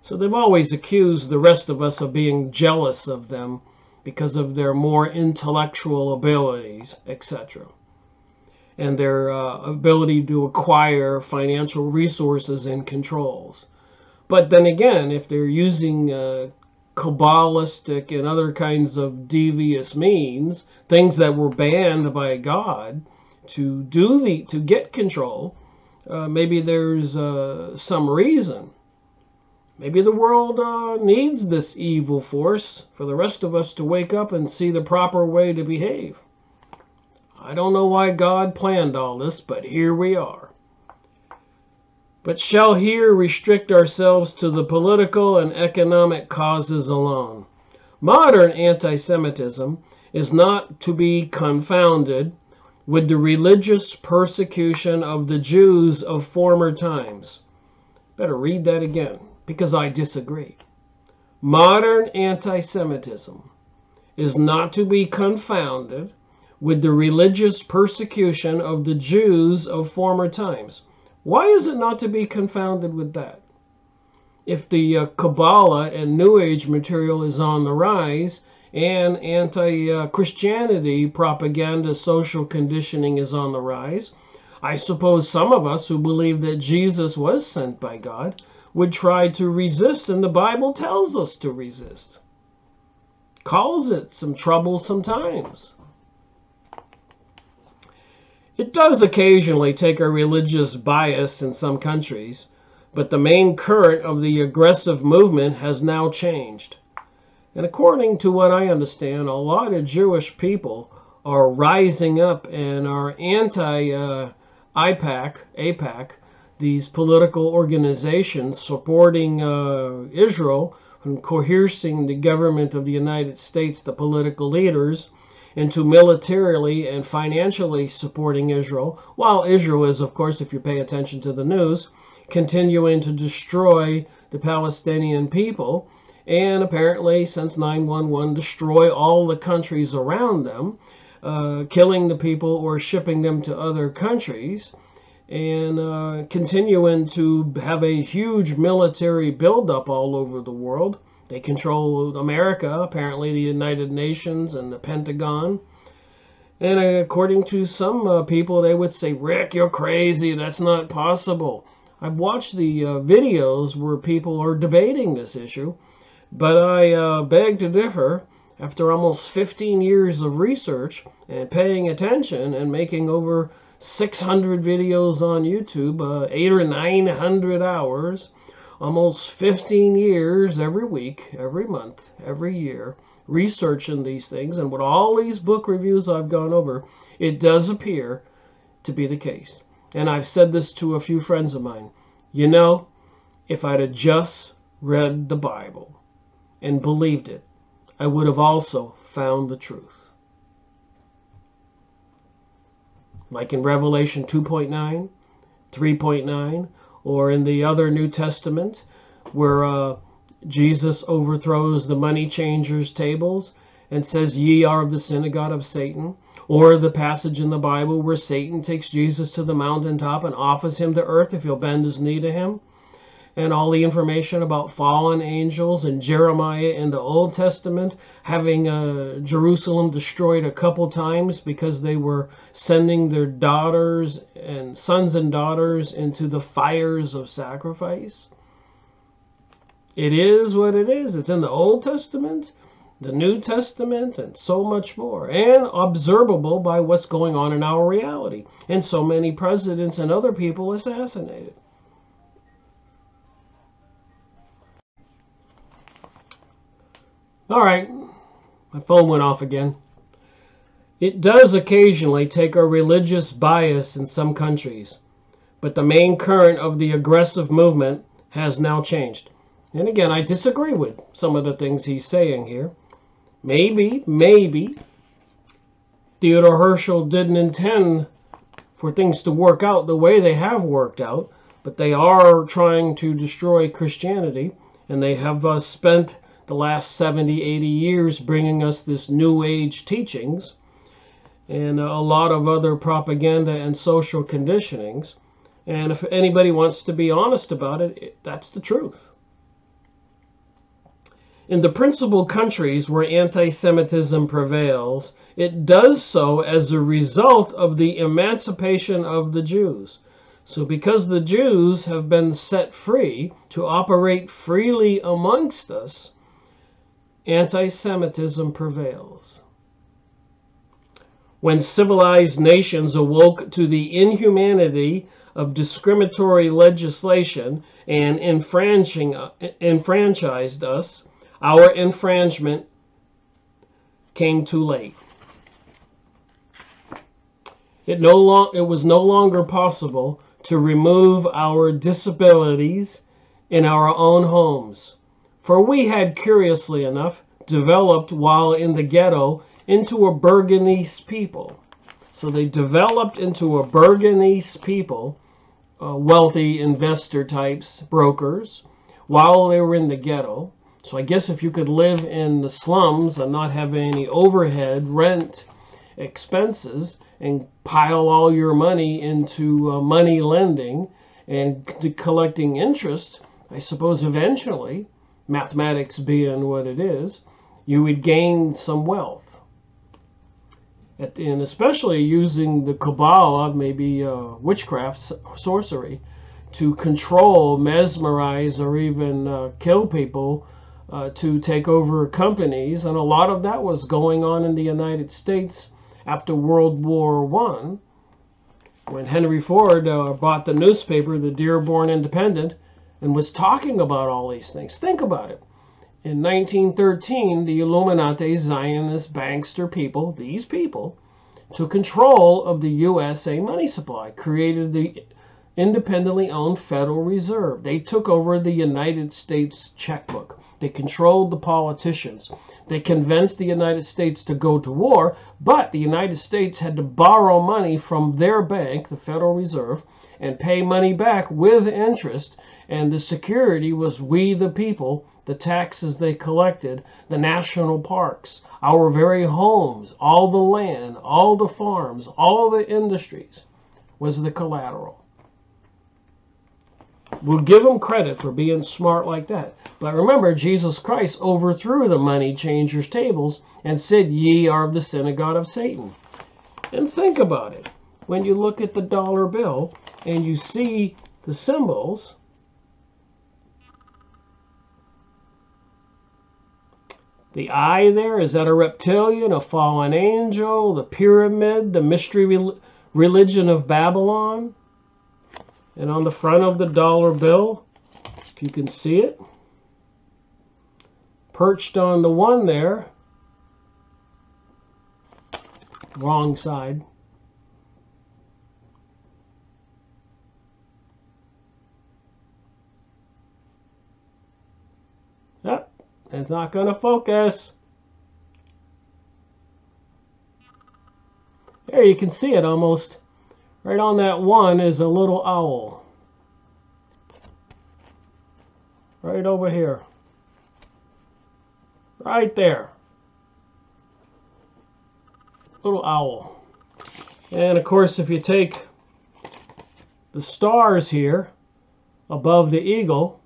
So they've always accused the rest of us of being jealous of them because of their more intellectual abilities, etc. And their ability to acquire financial resources and controls. But then again, if they're using Kabbalistic and other kinds of devious means, things that were banned by God to get control, maybe there's some reason. Maybe the world needs this evil force for the rest of us to wake up and see the proper way to behave. I don't know why God planned all this, but here we are. But shall here restrict ourselves to the political and economic causes alone. Modern anti-Semitism is not to be confounded with the religious persecution of the Jews of former times. Better read that again, because I disagree. Modern anti-Semitism is not to be confounded with the religious persecution of the Jews of former times. Why is it not to be confounded with that? If the Kabbalah and New Age material is on the rise, and anti-Christianity propaganda, social conditioning is on the rise, I suppose some of us who believe that Jesus was sent by God would try to resist, and the Bible tells us to resist. Calls it some troublesome times. It does occasionally take a religious bias in some countries, but the main current of the aggressive movement has now changed. And according to what I understand, a lot of Jewish people are rising up and are anti-AIPAC, these political organizations supporting Israel and coercing the government of the United States, the political leaders, into militarily and financially supporting Israel, while Israel is, of course, if you pay attention to the news, continuing to destroy the Palestinian people, and apparently, since 9/11, destroy all the countries around them, killing the people or shipping them to other countries, and continuing to have a huge military buildup all over the world. They control America, apparently the United Nations and the Pentagon. And according to some people, they would say, Rick, you're crazy. That's not possible. I've watched the videos where people are debating this issue. But I beg to differ. After almost 15 years of research and paying attention and making over 600 videos on YouTube, 800 or 900 hours, almost 15 years every week, every month, every year, researching these things, and with all these book reviews I've gone over, it does appear to be the case. And I've said this to a few friends of mine. You know, if I'd have just read the Bible and believed it, I would have also found the truth. Like in Revelation 2.9, 3.9, or in the other New Testament, where Jesus overthrows the money changers' tables and says, "Ye are of the synagogue of Satan." Or the passage in the Bible where Satan takes Jesus to the mountaintop and offers him to earth if he'll bend his knee to him. And all the information about fallen angels and Jeremiah in the Old Testament having Jerusalem destroyed a couple times because they were sending their daughters and sons and daughters into the fires of sacrifice. It is what it is. It's in the Old Testament, the New Testament, and so much more, and observable by what's going on in our reality, and so many presidents and other people assassinated. All right, my phone went off again. It does occasionally take a religious bias in some countries, but the main current of the aggressive movement has now changed. And again, I disagree with some of the things he's saying here. Maybe Theodor Herzl didn't intend for things to work out the way they have worked out, but they are trying to destroy Christianity, and they have spent the last 70, 80 years bringing us this New Age teachings and a lot of other propaganda and social conditionings. And if anybody wants to be honest about it, that's the truth. In the principal countries where anti-Semitism prevails, it does so as a result of the emancipation of the Jews. So because the Jews have been set free to operate freely amongst us, anti-Semitism prevails. When civilized nations awoke to the inhumanity of discriminatory legislation and enfranchised us, our infringement came too late. It was no longer possible to remove our disabilities in our own homes. For we had, curiously enough, developed while in the ghetto into a Burgonese people. So they developed into a Burgonese people, wealthy investor types, brokers, while they were in the ghetto. So I guess if you could live in the slums and not have any overhead, rent, expenses, and pile all your money into money lending and collecting interest, I suppose eventually, mathematics being what it is, you would gain some wealth. And especially using the Kabbalah, maybe witchcraft, sorcery, to control, mesmerize, or even kill people, to take over companies. And a lot of that was going on in the United States after World War I, when Henry Ford bought the newspaper, the Dearborn Independent, and was talking about all these things. Think about it. In 1913, the Illuminati, Zionist, bankster people, these people, took control of the USA money supply, created the independently owned Federal Reserve. They took over the United States checkbook. They controlled the politicians. They convinced the United States to go to war, but the United States had to borrow money from their bank, the Federal Reserve, and pay money back with interest. And the security was we the people, the taxes they collected, the national parks, our very homes, all the land, all the farms, all the industries was the collateral. We'll give them credit for being smart like that. But remember, Jesus Christ overthrew the money changers' tables and said, "Ye are of the synagogue of Satan." And think about it. When you look at the dollar bill and you see the symbols, The eye there, is that a reptilian, a fallen angel, the pyramid, the mystery religion of Babylon? And on the front of the dollar bill, if you can see it, perched on the one there, wrong side, yep, it's not going to focus. There, you can see it almost. Right on that one is a little owl. Right over here. Right there. Little owl. And of course, if you take the stars here above the eagle,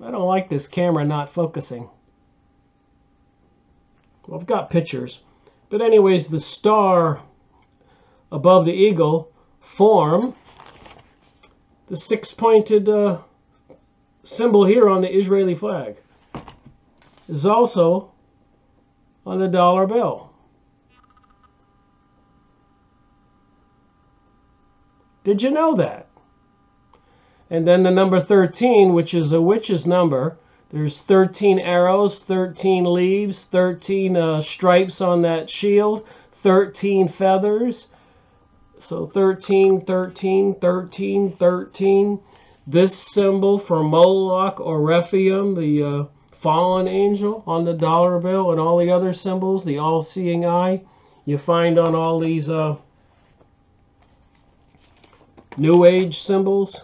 I don't like this camera not focusing. Well, I've got pictures. But anyways, the star above the eagle form the six-pointed symbol here on the Israeli flag. Is also on the dollar bill. Did you know that? And then the number 13, which is a witch's number. There's 13 arrows, 13 leaves, 13 stripes on that shield, 13 feathers. So 13, 13, 13, 13. This symbol for Moloch or Rephaim, the fallen angel on the dollar bill, and all the other symbols, the all-seeing eye, you find on all these New Age symbols.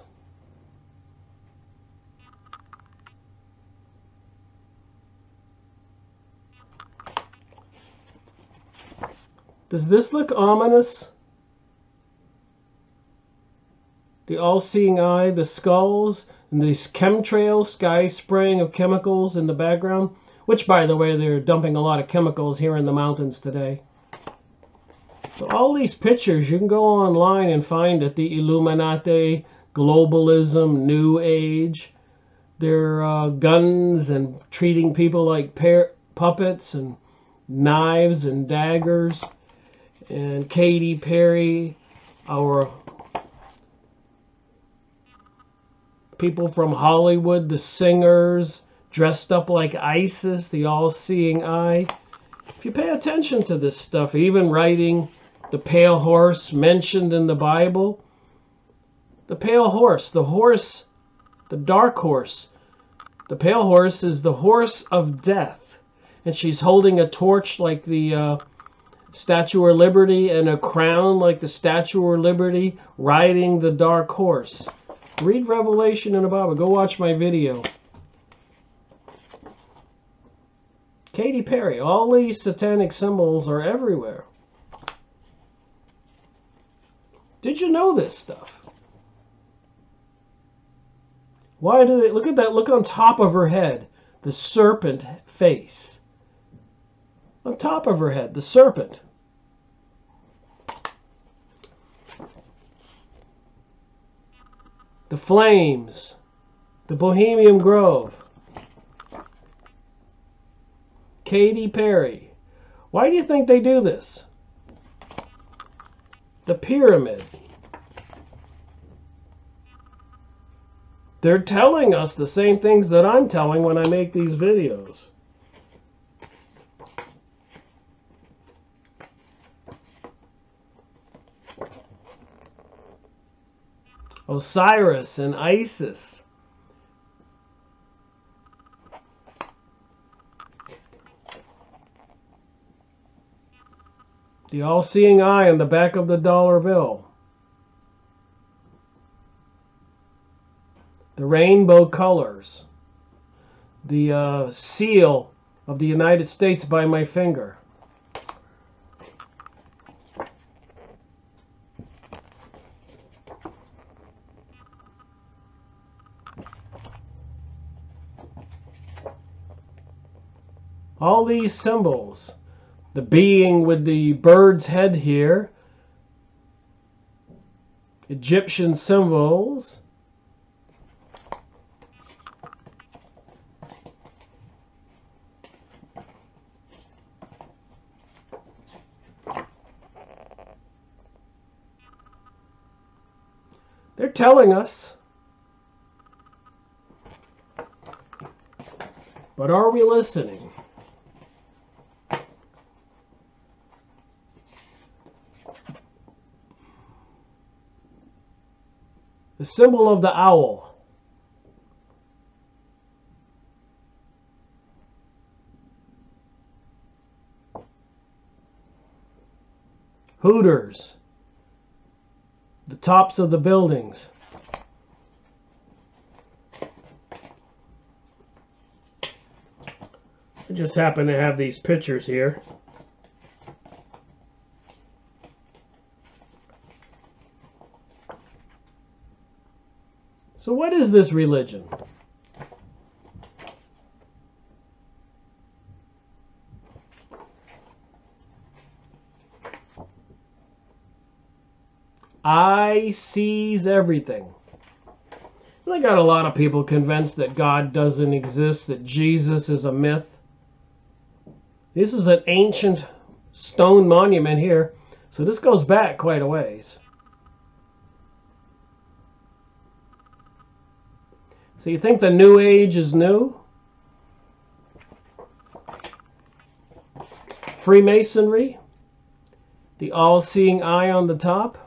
Does this look ominous? The all-seeing eye, the skulls, and these chemtrails, sky spraying of chemicals in the background, which, by the way, they're dumping a lot of chemicals here in the mountains today. So all these pictures, you can go online and find at the Illuminati, globalism, New Age. They're guns and treating people like puppets and knives and daggers. And Katy Perry, our people from Hollywood, the singers, dressed up like ISIS, the all-seeing eye. If you pay attention to this stuff, even writing the pale horse mentioned in the Bible, the pale horse, the dark horse. The pale horse is the horse of death. And she's holding a torch like the Statue of Liberty and a crown like the Statue of Liberty, riding the dark horse. Read Revelation in the Bible. Go watch my video. Katy Perry. All these satanic symbols are everywhere. Did you know this stuff? Why do they... Look at that. Look on top of her head. The serpent face. On top of her head. The serpent. The flames. The Bohemian Grove. Katy Perry. Why do you think they do this? The pyramid. They're telling us the same things that I'm telling when I make these videos. Osiris and Isis. The all-seeing eye on the back of the dollar bill. The rainbow colors. The seal of the United States by my finger. All these symbols. The being with the bird's head here. Egyptian symbols. They're telling us. But are we listening? The symbol of the owl. Hooters. The tops of the buildings. I just happen to have these pictures here. So what is this religion? I sees everything. I got a lot of people convinced that God doesn't exist, that Jesus is a myth. This is an ancient stone monument here, so this goes back quite a ways. So you think the New Age is new? Freemasonry, the all-seeing eye on the top.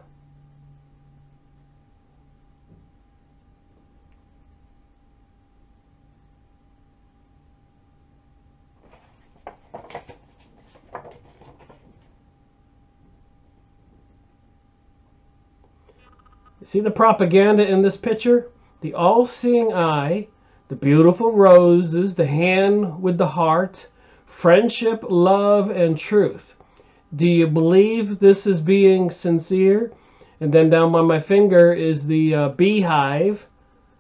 See the propaganda in this picture? The all-seeing eye, the beautiful roses, the hand with the heart, friendship, love, and truth. Do you believe this is being sincere? And then down by my finger is the beehive.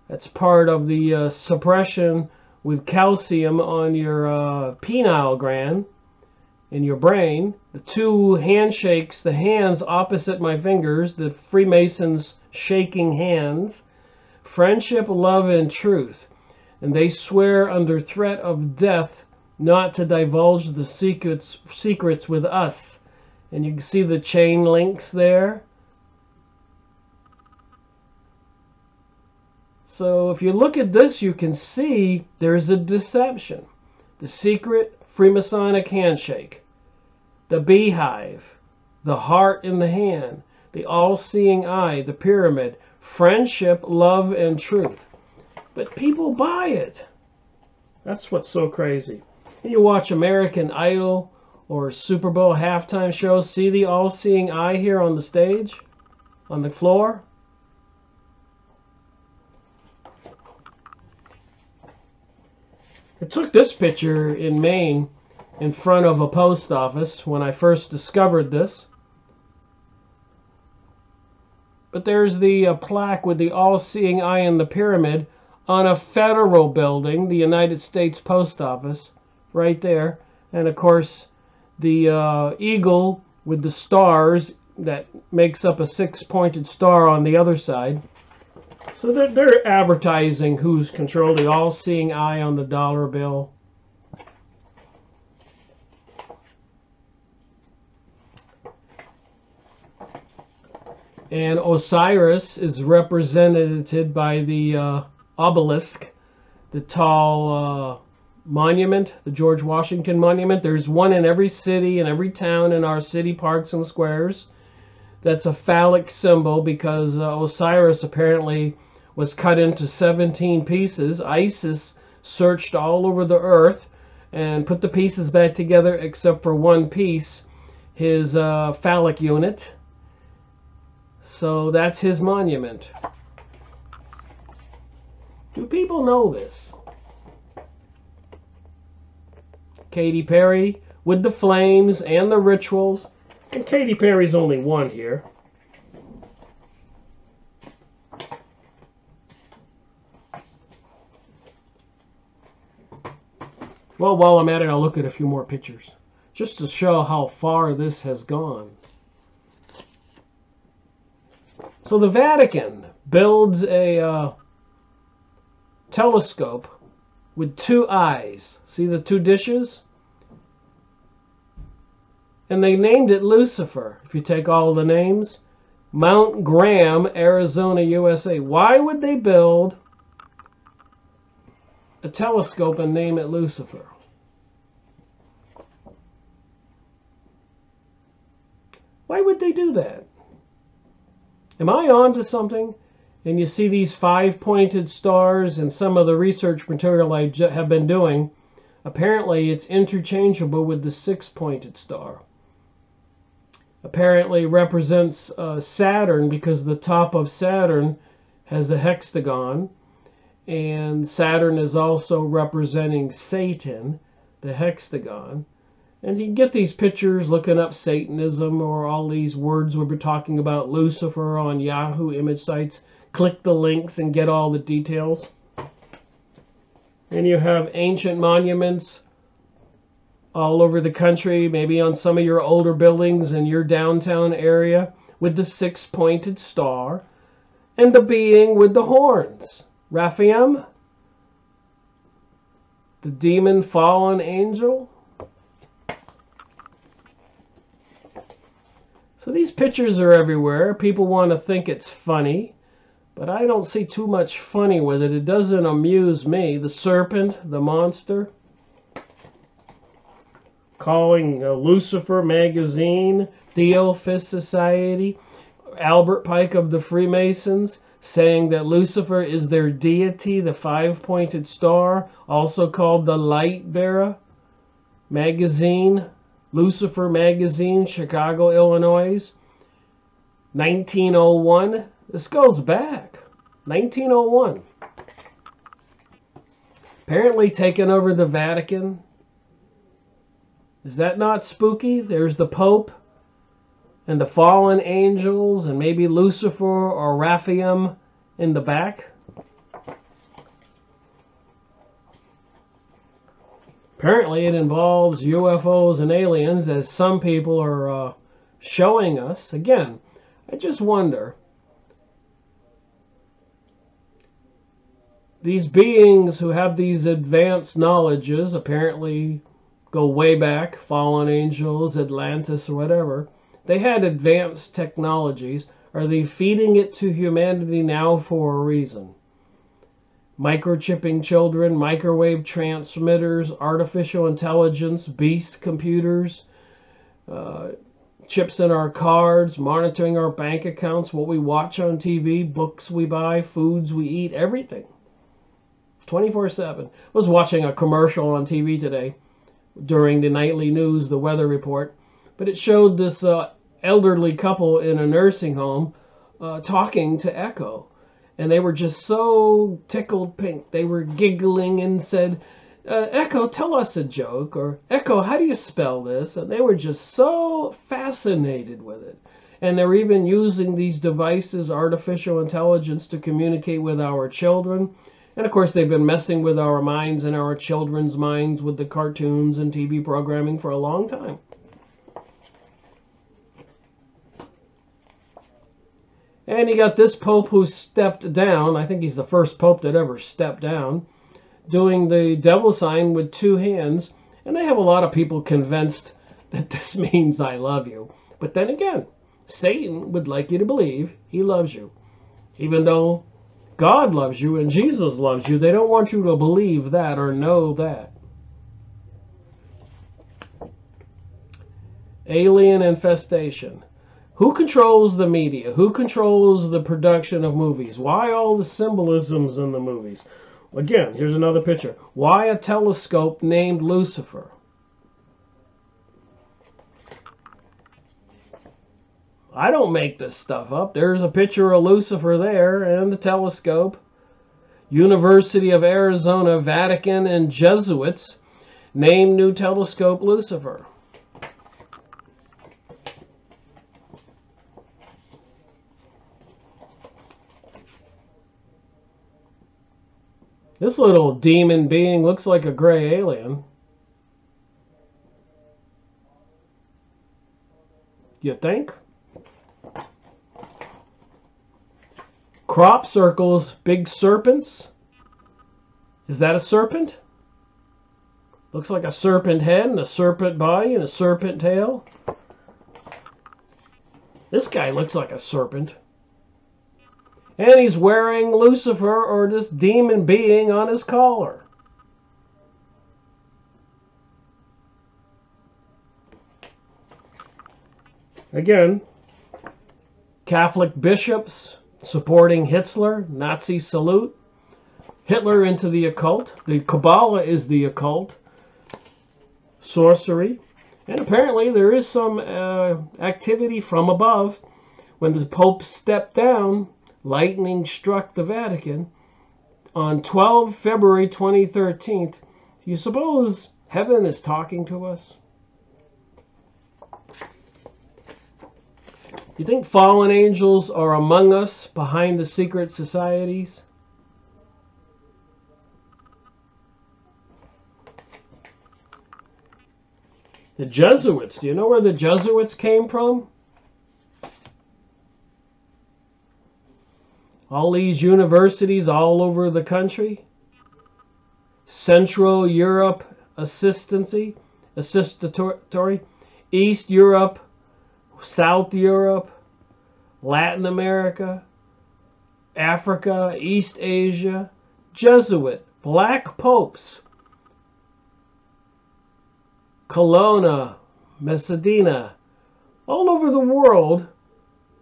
That's part of the suppression with calcium on your pineal gland in your brain. The two handshakes, the hands opposite my fingers, the Freemasons shaking hands. Friendship, love, and truth. And they swear under threat of death not to divulge the secrets with us. And you can see the chain links there. So if you look at this, you can see there's a deception. The secret Freemasonic handshake, the beehive, the heart in the hand, the all-seeing eye, the pyramid, friendship, love, and truth. But people buy it. That's what's so crazy. You watch American Idol or Super Bowl halftime shows, see the all-seeing eye here on the stage, on the floor? I took this picture in Maine in front of a post office when I first discovered this. But there's the plaque with the all-seeing eye in the pyramid on a federal building, the United States Post Office, right there. And of course, the eagle with the stars that makes up a six-pointed star on the other side. So they're advertising who's controlling the all-seeing eye on the dollar bill. And Osiris is represented by the obelisk, the tall monument, the George Washington monument. There's one in every city and every town in our city parks and squares. That's a phallic symbol because Osiris apparently was cut into 17 pieces. ISIS searched all over the earth and put the pieces back together except for one piece, his phallic unit. So that's his monument. Do people know this? Katy Perry with the flames and the rituals. And Katy Perry's only one here. Well, while I'm at it, I'll look at a few more pictures. just to show how far this has gone. So the Vatican builds a telescope with two eyes. See the two dishes? And they named it Lucifer. If you take all the names, Mount Graham, Arizona, USA. Why would they build a telescope and name it Lucifer? Why would they do that? Am I on to something? And you see these 5-pointed stars and some of the research material I have been doing. Apparently it's interchangeable with the 6-pointed star. Apparently represents Saturn, because the top of Saturn has a hexagon, and Saturn is also representing Satan, the hexagon. And you can get these pictures looking up Satanism or all these words we've been talking about, Lucifer, on Yahoo image sites. Click the links and get all the details. And you have ancient monuments all over the country, maybe on some of your older buildings in your downtown area, with the 6-pointed star and the being with the horns. Raphael, the demon fallen angel. So these pictures are everywhere. People want to think it's funny, but I don't see too much funny with it. It doesn't amuse me. The serpent, the monster. Calling Lucifer magazine, Theophist Society, Albert Pike of the Freemasons, saying that Lucifer is their deity, the 5-pointed star, also called the light bearer. Magazine, Lucifer magazine, Chicago, Illinois, 1901. This goes back, 1901. Apparently taken over the Vatican. Is that not spooky? There's the Pope and the fallen angels and maybe Lucifer or Raphael in the back. Apparently it involves UFOs and aliens, as some people are showing us. Again, I just wonder, these beings who have these advanced knowledges, apparently go way back, fallen angels, Atlantis, or whatever. They had advanced technologies. Are they feeding it to humanity now for a reason? Microchipping children, microwave transmitters, artificial intelligence, beast computers, chips in our cards, monitoring our bank accounts, what we watch on TV, books we buy, foods we eat, everything. It's 24/7. I was watching a commercial on TV today during the nightly news, the weather report, but it showed this elderly couple in a nursing home talking to Echo, and they were just so tickled pink. They were giggling and said, Echo, tell us a joke, or Echo, how do you spell this? And they were just so fascinated with it. And they're even using these devices, artificial intelligence, to communicate with our children. And of course, they've been messing with our minds and our children's minds with the cartoons and TV programming for a long time. And you got this Pope who stepped down. I think he's the first Pope that ever stepped down, doing the devil sign with 2 hands. And they have a lot of people convinced that this means I love you. But then again, Satan would like you to believe he loves you, even though God loves you and Jesus loves you. They don't want you to believe that or know that. Alien infestation. Who controls the media? Who controls the production of movies? Why all the symbolisms in the movies? Again, here's another picture. Why a telescope named Lucifer? I don't make this stuff up. There's a picture of Lucifer there and the telescope. University of Arizona, Vatican, and Jesuits name new telescope Lucifer. This little demon being looks like a gray alien. You think? Crop circles, big serpents. Is that a serpent? Looks like a serpent head and a serpent body and a serpent tail. This guy looks like a serpent. And he's wearing Lucifer, or this demon being, on his collar. Again, Catholic bishops supporting Hitler, Nazi salute. Hitler into the occult. The Kabbalah is the occult. Sorcery. And apparently there is some activity from above. When the Pope stepped down, lightning struck the Vatican on 12 February 2013. Do you suppose heaven is talking to us? Do you think fallen angels are among us behind the secret societies? The Jesuits. Do you know where the Jesuits came from? All these universities all over the country. Central Europe assistatory. East Europe, South Europe, Latin America, Africa, East Asia. Jesuit, black popes. Kelowna, Pasadena, all over the world.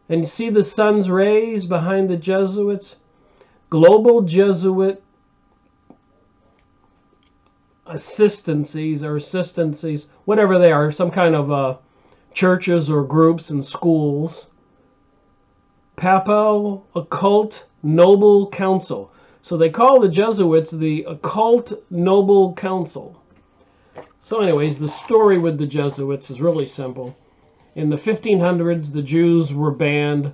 And you see the sun's rays behind the Jesuits. Global Jesuit assistancies, whatever they are, some kind of churches or groups and schools. Papal Occult Noble Council. So they call the Jesuits the Occult Noble Council. So anyways, the story with the Jesuits is really simple. In the 1500s, the Jews were banned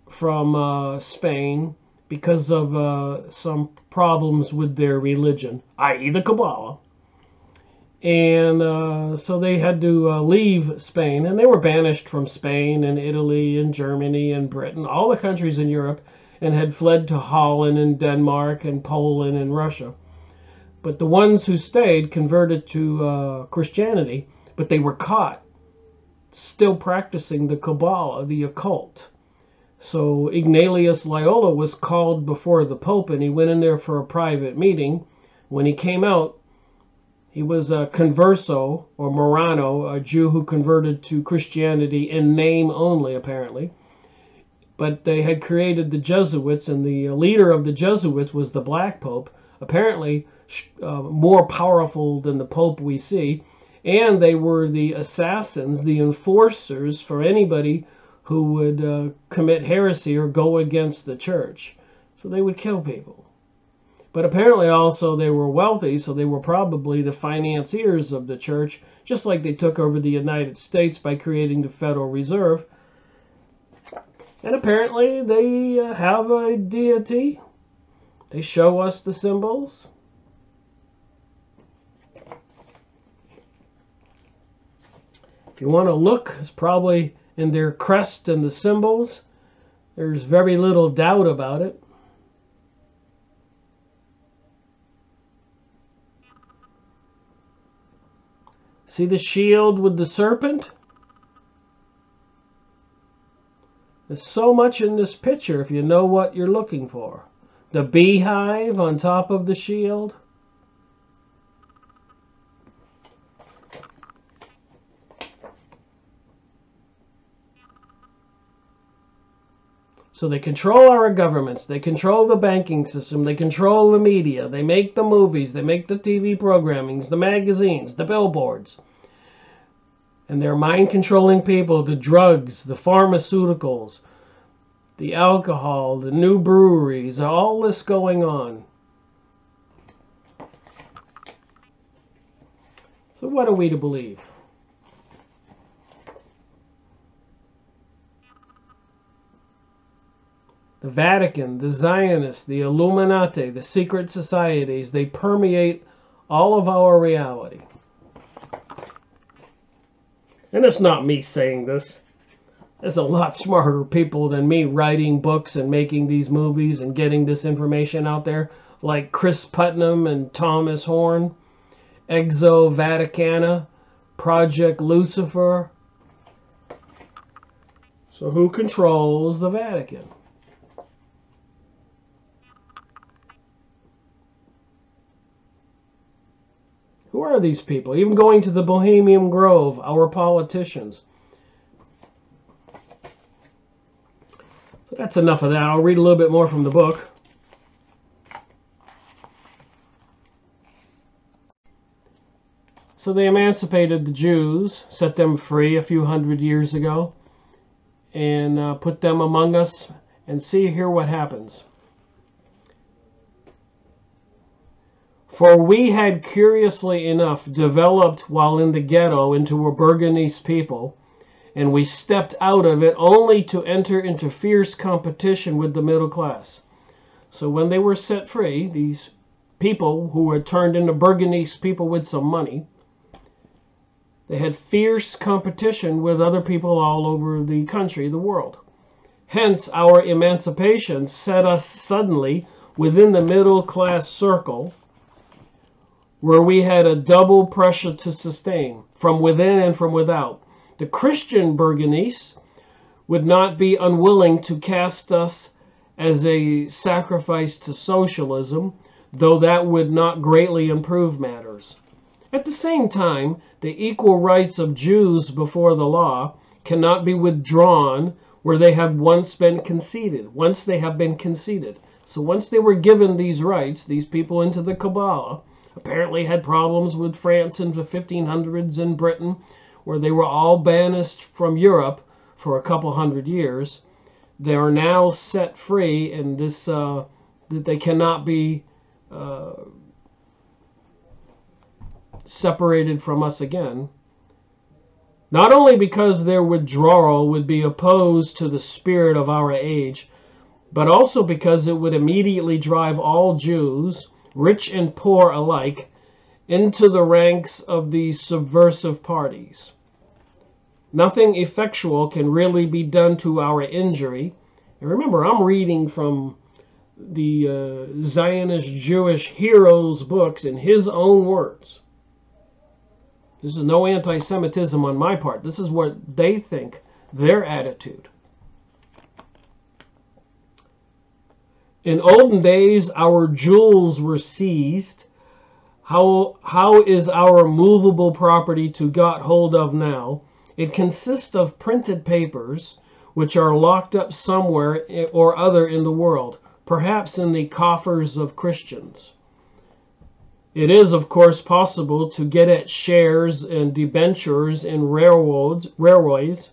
from Spain because of some problems with their religion, i.e. the Kabbalah. And so they had to leave Spain, and they were banished from Spain and Italy and Germany and Britain, all the countries in Europe, and had fled to Holland and Denmark and Poland and Russia. But the ones who stayed converted to Christianity, but they were caught still practicing the Kabbalah, the occult. So Ignatius Loyola was called before the Pope, and he went in there for a private meeting. When he came out, he was a converso, or Marrano, a Jew who converted to Christianity in name only, apparently. But they had created the Jesuits, and the leader of the Jesuits was the Black Pope, apparently more powerful than the Pope we see. And they were the assassins, the enforcers for anybody who would commit heresy or go against the church. So they would kill people. But apparently also they were wealthy, so they were probably the financiers of the church, just like they took over the United States by creating the Federal Reserve. And apparently they have a deity. They show us the symbols. If you want to look, it's probably in their crest and the symbols. There's very little doubt about it. See the shield with the serpent? There's so much in this picture if you know what you're looking for. The beehive on top of the shield. So they control our governments, they control the banking system, they control the media, they make the movies, they make the TV programmings, the magazines, the billboards. And they're mind-controlling people, the drugs, the pharmaceuticals, the alcohol, the new breweries, all this going on. So what are we to believe? The Vatican, the Zionists, the Illuminati, the secret societies, they permeate all of our reality. And it's not me saying this. There's a lot smarter people than me writing books and making these movies and getting this information out there, like Chris Putnam and Thomas Horn, Exo Vaticana, Project Lucifer. So who controls the Vatican? Who are these people? Even going to the Bohemian Grove, our politicians. So that's enough of that. I'll read a little bit more from the book. So they emancipated the Jews, set them free a few hundred years ago, and put them among us, and hear what happens. For we had curiously enough developed while in the ghetto into a Burgonese people, and we stepped out of it only to enter into fierce competition with the middle class. So when they were set free, these people who were turned into Burgonese people with some money, they had fierce competition with other people all over the country, the world. Hence, our emancipation set us suddenly within the middle class circle, where we had a double pressure to sustain, from within and from without. The Christian Burgonese would not be unwilling to cast us as a sacrifice to socialism, though that would not greatly improve matters. At the same time, the equal rights of Jews before the law cannot be withdrawn where they have once been conceded. Once they have been conceded. So once they were given these rights, these people into the Kabbalah apparently had problems with France in the 1500s and Britain, where they were all banished from Europe for a couple hundred years. They are now set free, and this that they cannot be separated from us again. Not only because their withdrawal would be opposed to the spirit of our age, but also because it would immediately drive all Jews, rich and poor alike, into the ranks of these subversive parties. Nothing effectual can really be done to our injury. And remember, I'm reading from the Zionist Jewish heroes' books in his own words. This is no anti-Semitism on my part. This is what they think, their attitude. In olden days, our jewels were seized. How is our movable property to got hold of now? It consists of printed papers, which are locked up somewhere or other in the world, perhaps in the coffers of Christians. It is, of course, possible to get at shares and debentures in railways,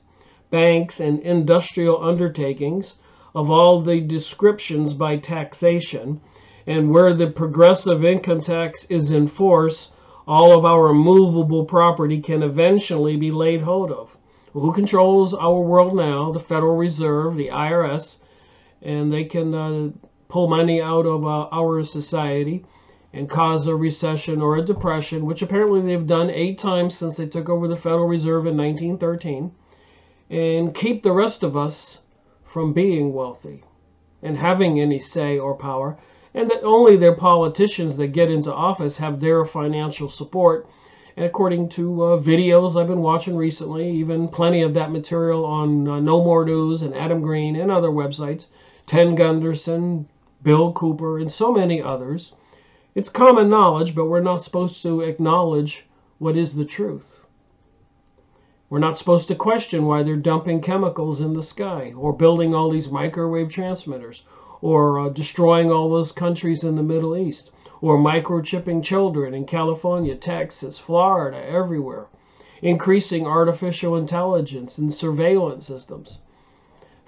banks, and industrial undertakings of all the descriptions by taxation, and where the progressive income tax is in force, all of our movable property can eventually be laid hold of. Who controls our world now? The Federal Reserve, the IRS, and they can pull money out of our society and cause a recession or a depression, which apparently they've done 8 times since they took over the Federal Reserve in 1913, and keep the rest of us from being wealthy and having any say or power, and that only their politicians that get into office have their financial support. And according to videos I've been watching recently, even plenty of that material on No More News and Adam Green and other websites, Ten Gunderson, Bill Cooper, and so many others, it's common knowledge, but we're not supposed to acknowledge what is the truth. We're not supposed to question why they're dumping chemicals in the sky, or building all these microwave transmitters, or destroying all those countries in the Middle East, or microchipping children in California, Texas, Florida, everywhere, increasing artificial intelligence and surveillance systems,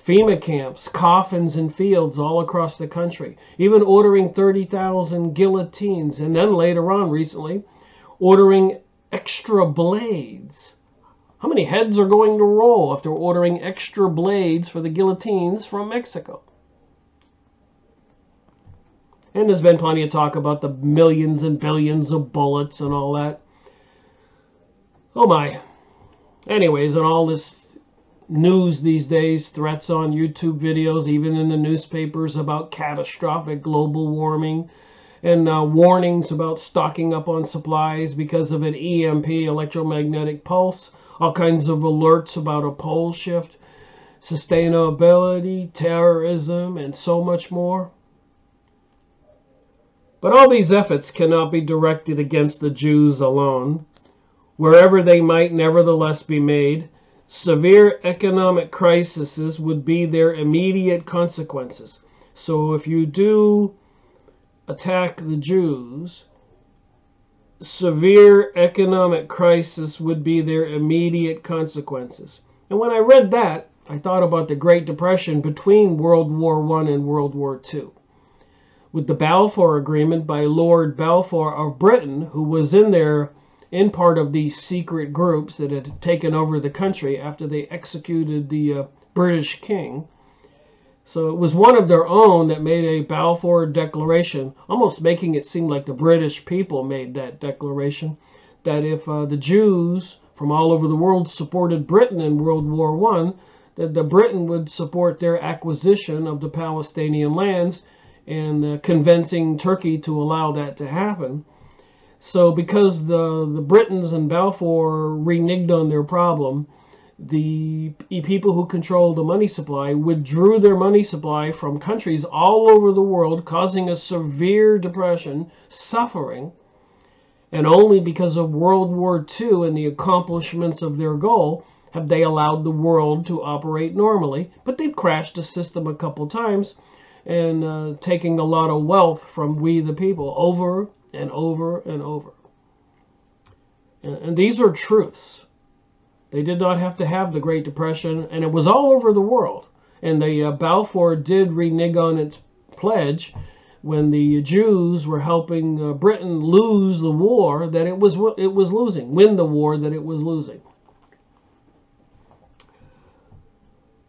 FEMA camps, coffins in fields all across the country, even ordering 30,000 guillotines, and then later on recently, ordering extra blades. How many heads are going to roll if they're ordering extra blades for the guillotines from Mexico? And there's been plenty of talk about the millions and billions of bullets and all that. Oh my. Anyways, and all this news these days, threats on YouTube videos, even in the newspapers about catastrophic global warming, and warnings about stocking up on supplies because of an EMP, electromagnetic pulse, all kinds of alerts about a pole shift, sustainability, terrorism, and so much more. But all these efforts cannot be directed against the Jews alone. Wherever they might nevertheless be made, severe economic crises would be their immediate consequences. So if you do attack the Jews, severe economic crisis would be their immediate consequences. And when I read that, I thought about the Great Depression between World War I and World War II. With the Balfour Agreement by Lord Balfour of Britain, who was in part of these secret groups that had taken over the country after they executed the British king. So it was one of their own that made a Balfour Declaration, almost making it seem like the British people made that declaration, that if the Jews from all over the world supported Britain in World War I, that the Britain would support their acquisition of the Palestinian lands and convincing Turkey to allow that to happen. So because the Britons and Balfour reneged on their problem, the people who controlled the money supply withdrew their money supply from countries all over the world, causing a severe depression, suffering. And only because of World War II and the accomplishments of their goal have they allowed the world to operate normally. But they've crashed the system a couple times and taking a lot of wealth from we the people over and over and over. And these are truths. They did not have to have the Great Depression, and it was all over the world. And the Balfour did renege on its pledge when the Jews were helping Britain lose the war that it was losing, win the war that it was losing.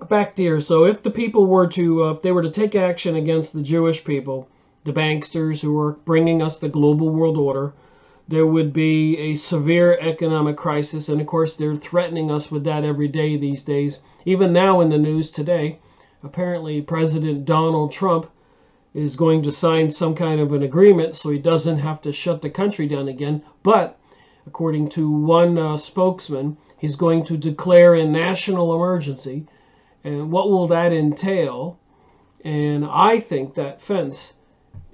Back here, so if the people were to, if they were to take action against the Jewish people, the banksters who are bringing us the global world order, there would be a severe economic crisis. And of course, they're threatening us with that every day these days. Even now in the news today, apparently President Donald Trump is going to sign some kind of an agreement so he doesn't have to shut the country down again. But according to one spokesman, he's going to declare a national emergency. And what will that entail? And I think that fence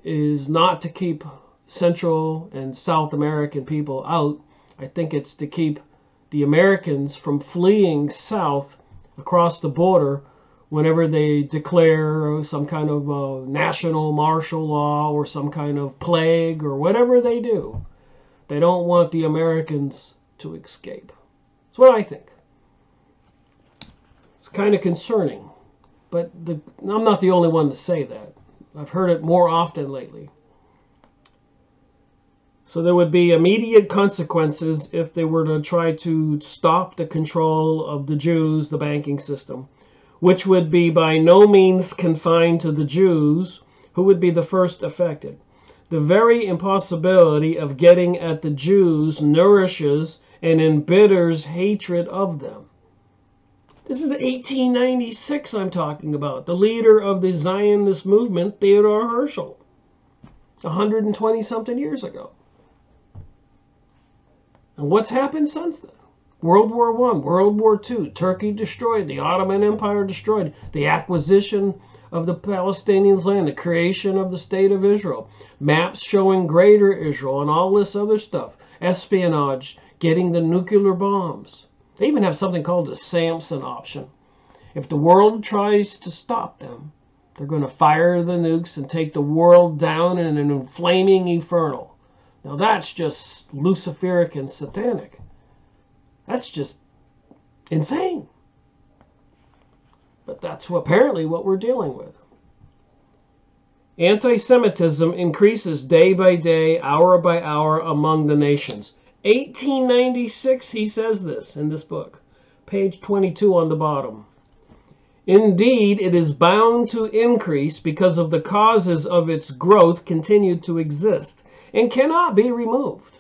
is not to keep Central and South American people out. I think it's to keep the Americans from fleeing south across the border whenever they declare some kind of national martial law or some kind of plague or whatever they do. They don't want the Americans to escape. That's what I think. It's kind of concerning, but I'm not the only one to say that. I've heard it more often lately. So there would be immediate consequences if they were to try to stop the control of the Jews, the banking system, which would be by no means confined to the Jews, who would be the first affected. The very impossibility of getting at the Jews nourishes and embitters hatred of them. This is 1896 I'm talking about. The leader of the Zionist movement, Theodor Herzl, 120-something years ago. And what's happened since then? World War I, World War II, Turkey destroyed, the Ottoman Empire destroyed, the acquisition of the Palestinians' land, the creation of the State of Israel, maps showing Greater Israel, and all this other stuff, espionage, getting the nuclear bombs. They even have something called the Samson option. If the world tries to stop them, they're going to fire the nukes and take the world down in an flaming inferno. Now that's just Luciferic and satanic. That's just insane. But that's apparently what we're dealing with. Anti-Semitism increases day by day, hour by hour among the nations. 1896, he says this in this book. Page 22 on the bottom. Indeed, it is bound to increase because of the causes of its growth continue to exist and cannot be removed.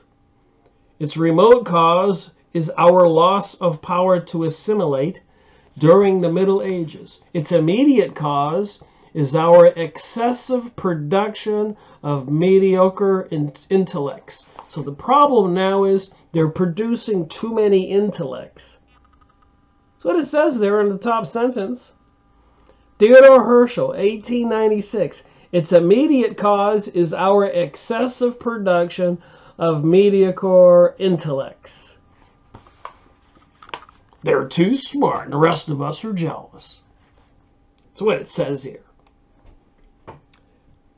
Its remote cause is our loss of power to assimilate, during the Middle Ages. Its immediate cause is our excessive production of mediocre intellects. So the problem now is they're producing too many intellects. That's what it says there in the top sentence. Theodor Herzl, 1896. Its immediate cause is our excessive production of mediocre intellects. They're too smart, and the rest of us are jealous. That's what it says here.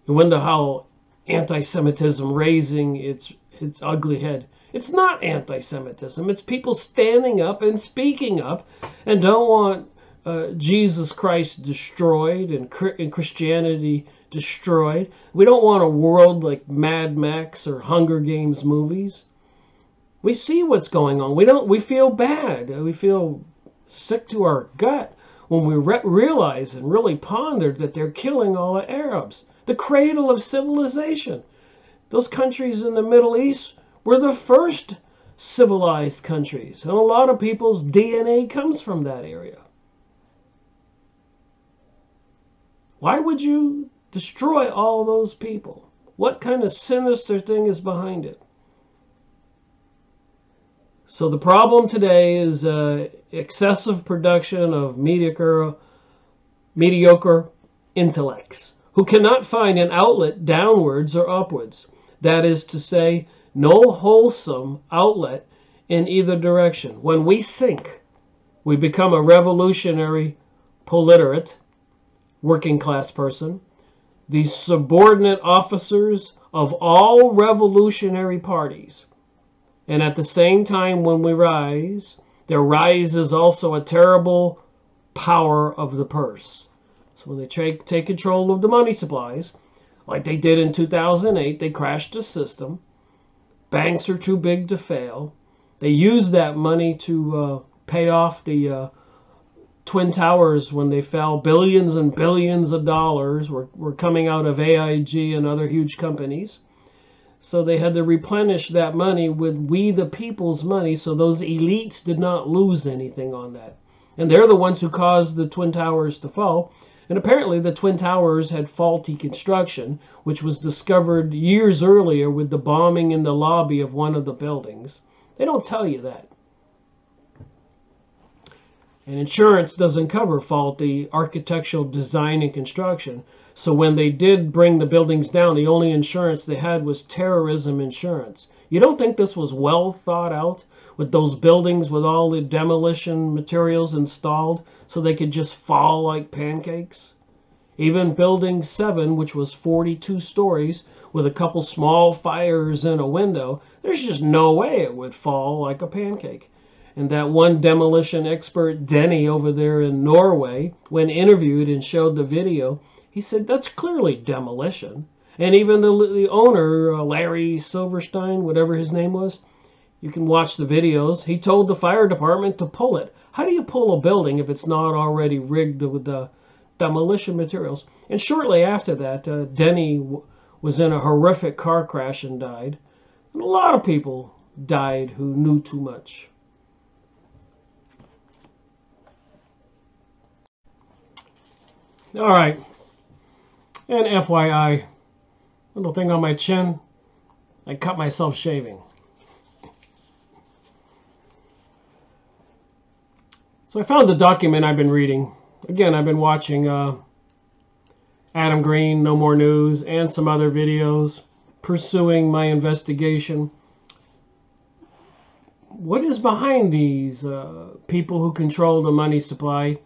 You wonder how anti-Semitism raising its ugly head. It's not anti-Semitism. It's people standing up and speaking up and don't want Jesus Christ destroyed and Christianity destroyed. We don't want a world like Mad Max or Hunger Games movies. We see what's going on. We feel bad. We feel sick to our gut when we realize and really ponder that they're killing all the Arabs, the cradle of civilization. Those countries in the Middle East were the first civilized countries, and a lot of people's DNA comes from that area. Why would you destroy all those people? What kind of sinister thing is behind it? So the problem today is excessive production of mediocre intellects who cannot find an outlet downwards or upwards. That is to say, no wholesome outlet in either direction. When we sink, we become a revolutionary, proletaire, working class person. These subordinate officers of all revolutionary parties. And at the same time, when we rise, there rises also a terrible power of the purse. So when they take control of the money supplies, like they did in 2008, they crashed the system. Banks are too big to fail. They use that money to pay off the Twin Towers when they fell. Billions and billions of dollars were coming out of AIG and other huge companies. So they had to replenish that money with we the people's money, so those elites did not lose anything on that. And they're the ones who caused the Twin Towers to fall. And apparently the Twin Towers had faulty construction, which was discovered years earlier with the bombing in the lobby of one of the buildings. They don't tell you that. And insurance doesn't cover faulty architectural design and construction. So when they did bring the buildings down, the only insurance they had was terrorism insurance. You don't think this was well thought out with those buildings with all the demolition materials installed so they could just fall like pancakes? Even Building 7, which was 42 stories with a couple small fires in a window, there's just no way it would fall like a pancake. And that one demolition expert, Denny, over there in Norway, when interviewed and showed the video, he said, that's clearly demolition. And even the owner, Larry Silverstein, whatever his name was, you can watch the videos. He told the fire department to pull it. How do you pull a building if it's not already rigged with the demolition materials? And shortly after that, Denny was in a horrific car crash and died. And a lot of people died who knew too much. All right. And FYI, little thing on my chin, I cut myself shaving. So I found the document I've been reading. Again, I've been watching Adam Green, No More News, and some other videos pursuing my investigation. What is behind these people who control the money supply?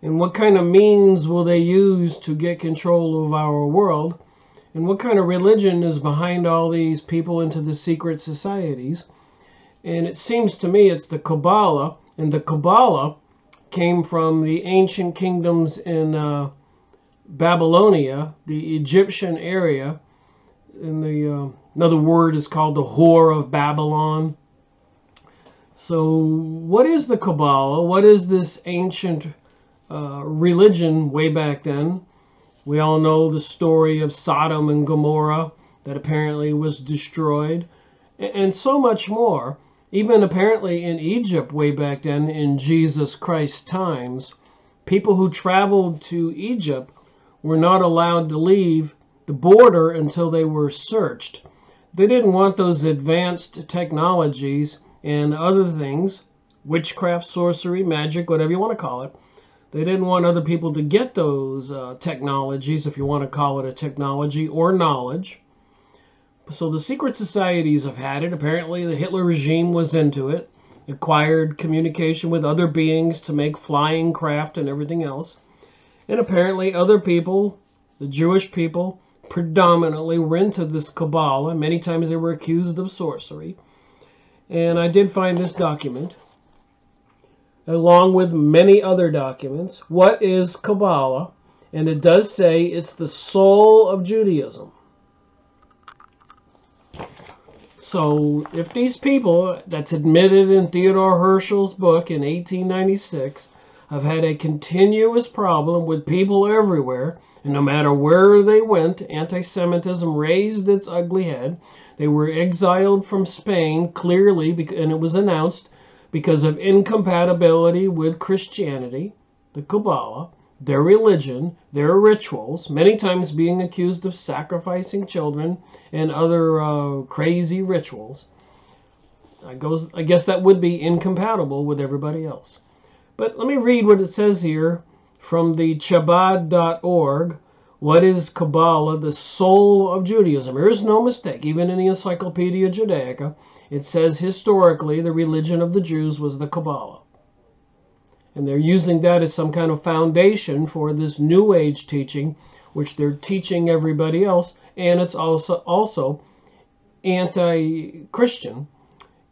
And what kind of means will they use to get control of our world? And what kind of religion is behind all these people into the secret societies? And it seems to me it's the Kabbalah. And the Kabbalah came from the ancient kingdoms in Babylonia, the Egyptian area. And another word is called the Whore of Babylon. So what is the Kabbalah? What is this ancient religion way back then? We all know the story of Sodom and Gomorrah that apparently was destroyed, and so much more. Even apparently in Egypt way back then, in Jesus Christ's times, people who traveled to Egypt were not allowed to leave the border until they were searched. They didn't want those advanced technologies and other things, witchcraft, sorcery, magic, whatever you want to call it. They didn't want other people to get those technologies, if you want to call it a technology, or knowledge. So the secret societies have had it. Apparently the Hitler regime was into it, acquired communication with other beings to make flying craft and everything else. And apparently other people, the Jewish people, predominantly were into this Kabbalah. Many times they were accused of sorcery. And I did find this document, along with many other documents. What is Kabbalah? And it does say it's the soul of Judaism. So if these people, that's admitted in Theodor Herzl's book in 1896, have had a continuous problem with people everywhere, and no matter where they went, anti-Semitism raised its ugly head. They were exiled from Spain, clearly, and it was announced, because of incompatibility with Christianity, the Kabbalah, their religion, their rituals, many times being accused of sacrificing children and other crazy rituals. I guess that would be incompatible with everybody else. But let me read what it says here from the Chabad.org. What is Kabbalah? The soul of Judaism. There is no mistake. Even in the Encyclopedia Judaica, it says historically the religion of the Jews was the Kabbalah. And they're using that as some kind of foundation for this New Age teaching, which they're teaching everybody else. And it's also anti-Christian.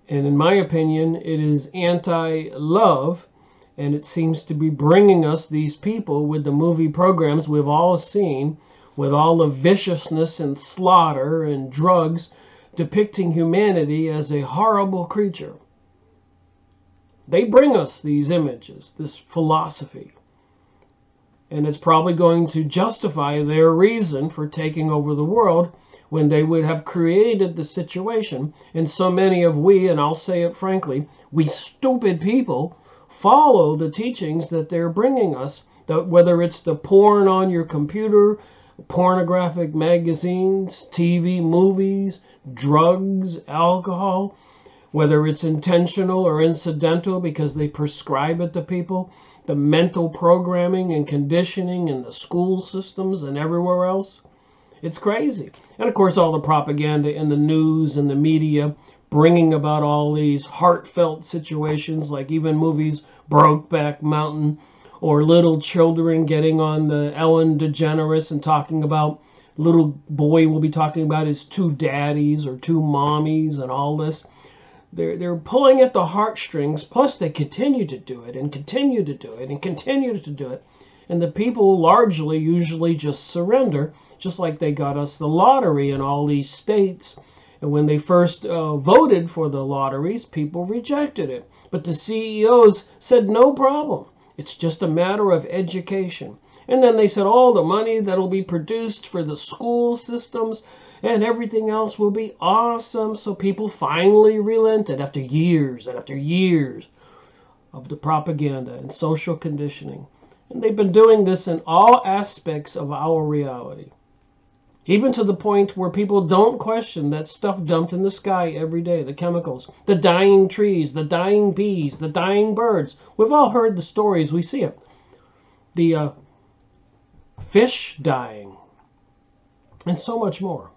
And in my opinion, it is anti-love. And it seems to be bringing us these people with the movie programs we've all seen, with all the viciousness and slaughter and drugs, depicting humanity as a horrible creature. They bring us these images, this philosophy. And it's probably going to justify their reason for taking over the world when they would have created the situation. And so many of we, and I'll say it frankly, we stupid people follow the teachings that they're bringing us, that whether it's the porn on your computer, pornographic magazines, TV, movies, drugs, alcohol, whether it's intentional or incidental because they prescribe it to people, the mental programming and conditioning in the school systems and everywhere else. It's crazy. And of course all the propaganda in the news and the media bringing about all these heartfelt situations, like even movies Brokeback Mountain, or little children getting on the Ellen DeGeneres and talking about, little boy will be talking about his two daddies or two mommies and all this. They're pulling at the heartstrings, plus they continue to do it and continue to do it and continue to do it. And the people largely usually just surrender, just like they got us the lottery in all these states. And when they first voted for the lotteries, people rejected it. But the CEOs said, no problem. It's just a matter of education. And then they said all the money that will be produced for the school systems and everything else will be awesome. So people finally relented after years and after years of the propaganda and social conditioning. And they've been doing this in all aspects of our reality. Even to the point where people don't question that stuff dumped in the sky every day, the chemicals, the dying trees, the dying bees, the dying birds. We've all heard the stories, we see it. The fish dying, and so much more.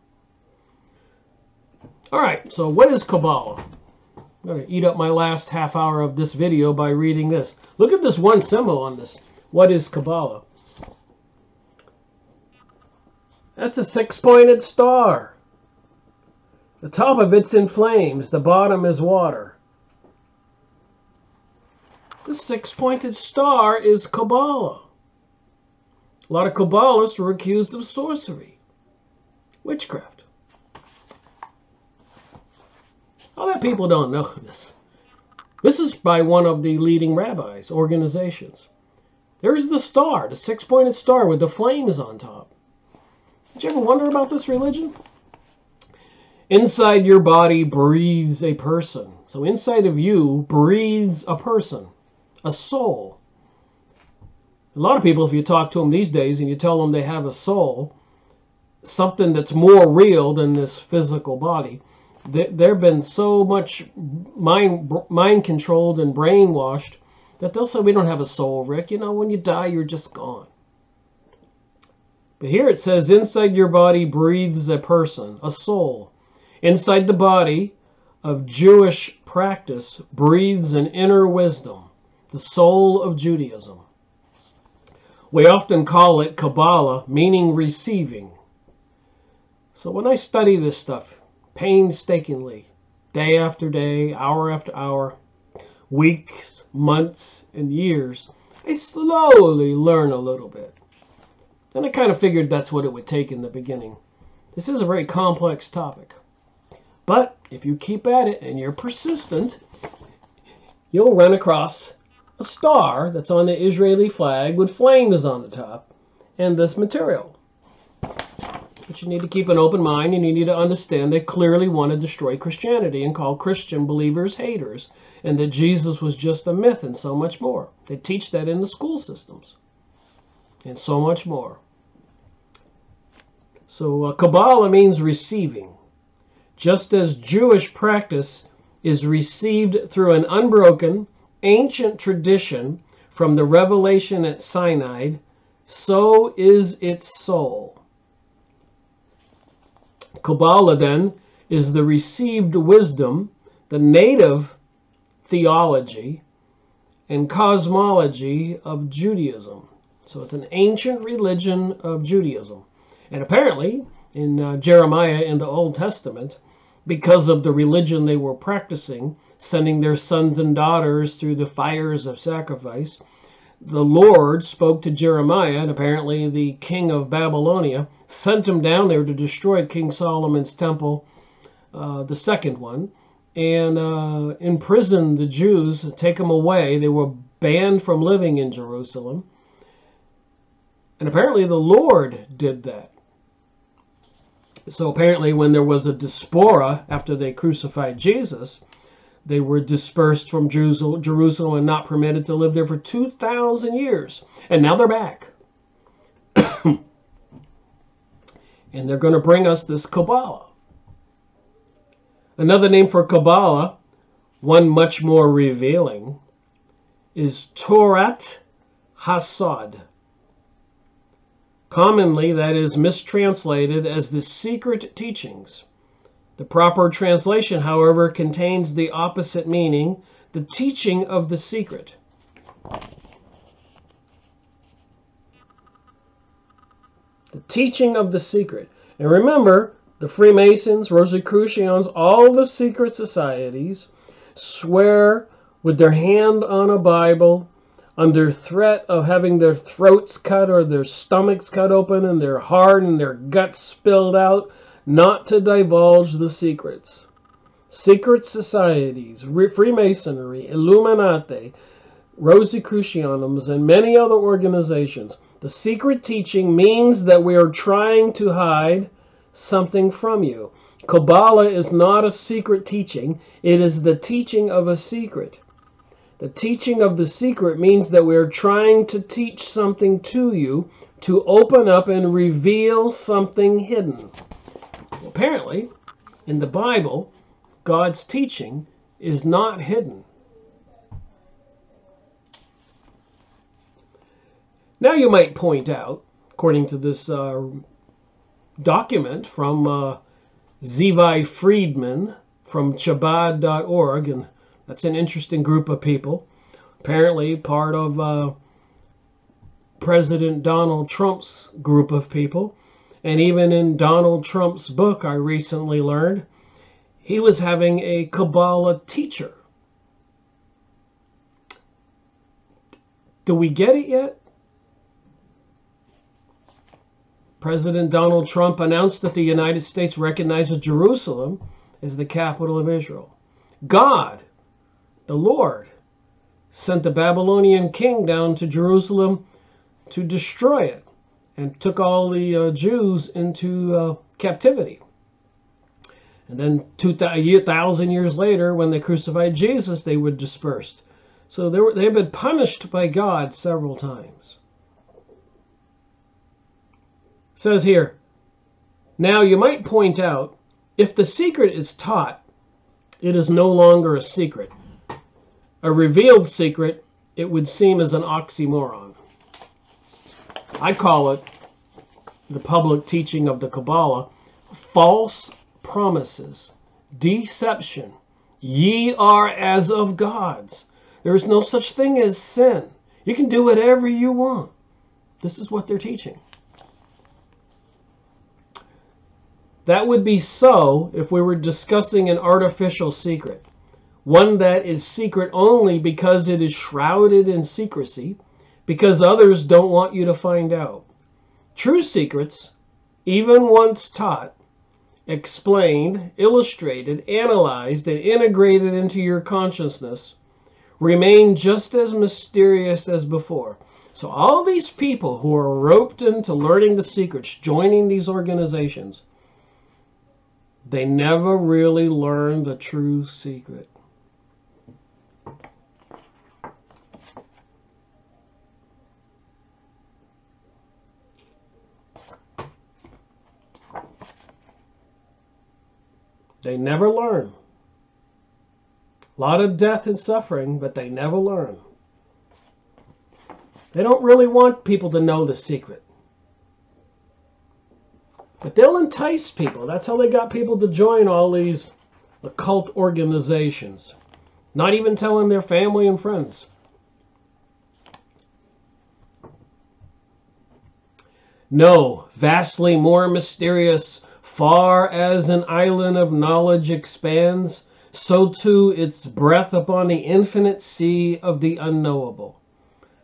All right, so what is Kabbalah? I'm going to eat up my last half hour of this video by reading this. Look at this one symbol on this. What is Kabbalah? That's a six-pointed star. The top of it's in flames. The bottom is water. The six-pointed star is Kabbalah. A lot of Kabbalists were accused of sorcery, witchcraft. All that people don't know this. This is by one of the leading rabbis, organizations. There's the star, the six-pointed star with the flames on top. Did you ever wonder about this religion? Inside your body breathes a person. So inside of you breathes a person, a soul. A lot of people, if you talk to them these days and you tell them they have a soul, something that's more real than this physical body, they've been so much mind controlled and brainwashed that they'll say, we don't have a soul, Rick. You know, when you die, you're just gone. But here it says, inside your body breathes a person, a soul. Inside the body of Jewish practice breathes an inner wisdom, the soul of Judaism. We often call it Kabbalah, meaning receiving. So when I study this stuff painstakingly, day after day, hour after hour, weeks, months, and years, I slowly learn a little bit. And I kind of figured that's what it would take in the beginning. This is a very complex topic. But if you keep at it and you're persistent, you'll run across a star that's on the Israeli flag with flames on the top and this material. But you need to keep an open mind and you need to understand they clearly want to destroy Christianity and call Christian believers haters and that Jesus was just a myth and so much more. They teach that in the school systems and so much more. So Kabbalah means receiving. Just as Jewish practice is received through an unbroken, ancient tradition from the revelation at Sinai, so is its soul. Kabbalah, then, is the received wisdom, the native theology, and cosmology of Judaism. So it's an ancient religion of Judaism. And apparently, in Jeremiah in the Old Testament, because of the religion they were practicing, sending their sons and daughters through the fires of sacrifice, the Lord spoke to Jeremiah, and apparently the king of Babylonia sent him down there to destroy King Solomon's temple, the second one, and imprison the Jews, take them away. They were banned from living in Jerusalem. And apparently the Lord did that. So apparently when there was a diaspora after they crucified Jesus, they were dispersed from Jerusalem and not permitted to live there for 2,000 years. And now they're back. And they're going to bring us this Kabbalah. Another name for Kabbalah, one much more revealing, is Torat Hasod. Commonly, that is mistranslated as the secret teachings. The proper translation, however, contains the opposite meaning, the teaching of the secret. The teaching of the secret. And remember, the Freemasons, Rosicrucians, all the secret societies swear with their hand on a Bible under threat of having their throats cut or their stomachs cut open and their heart and their guts spilled out, not to divulge the secrets. Secret societies, Freemasonry, Illuminati, Rosicrucianism, and many other organizations. The secret teaching means that we are trying to hide something from you. Kabbalah is not a secret teaching. It is the teaching of a secret. The teaching of the secret means that we are trying to teach something to you, to open up and reveal something hidden. Apparently, in the Bible, God's teaching is not hidden. Now you might point out, according to this document from Zevi Friedman from Chabad.org, and that's an interesting group of people, apparently part of President Donald Trump's group of people. And even in Donald Trump's book, I recently learned, he was having a Kabbalah teacher. Do we get it yet? President Donald Trump announced that the United States recognizes Jerusalem as the capital of Israel. God, the Lord, sent the Babylonian king down to Jerusalem to destroy it and took all the Jews into captivity. And then 2,000 years later, when they crucified Jesus, they were dispersed. So they've been punished by God several times. It says here, now you might point out, if the secret is taught, it is no longer a secret. A revealed secret, it would seem as an oxymoron. I call it, the public teaching of the Kabbalah, false promises, deception. Ye are as of gods. There is no such thing as sin. You can do whatever you want. This is what they're teaching. That would be so if we were discussing an artificial secret. One that is secret only because it is shrouded in secrecy, because others don't want you to find out. True secrets, even once taught, explained, illustrated, analyzed, and integrated into your consciousness, remain just as mysterious as before. So all these people who are roped into learning the secrets, joining these organizations, they never really learn the true secret. They never learn. A lot of death and suffering, but they never learn. They don't really want people to know the secret. But they'll entice people. That's how they got people to join all these occult organizations. Not even telling their family and friends. No, vastly more mysterious, far as an island of knowledge expands, so too its breath upon the infinite sea of the unknowable.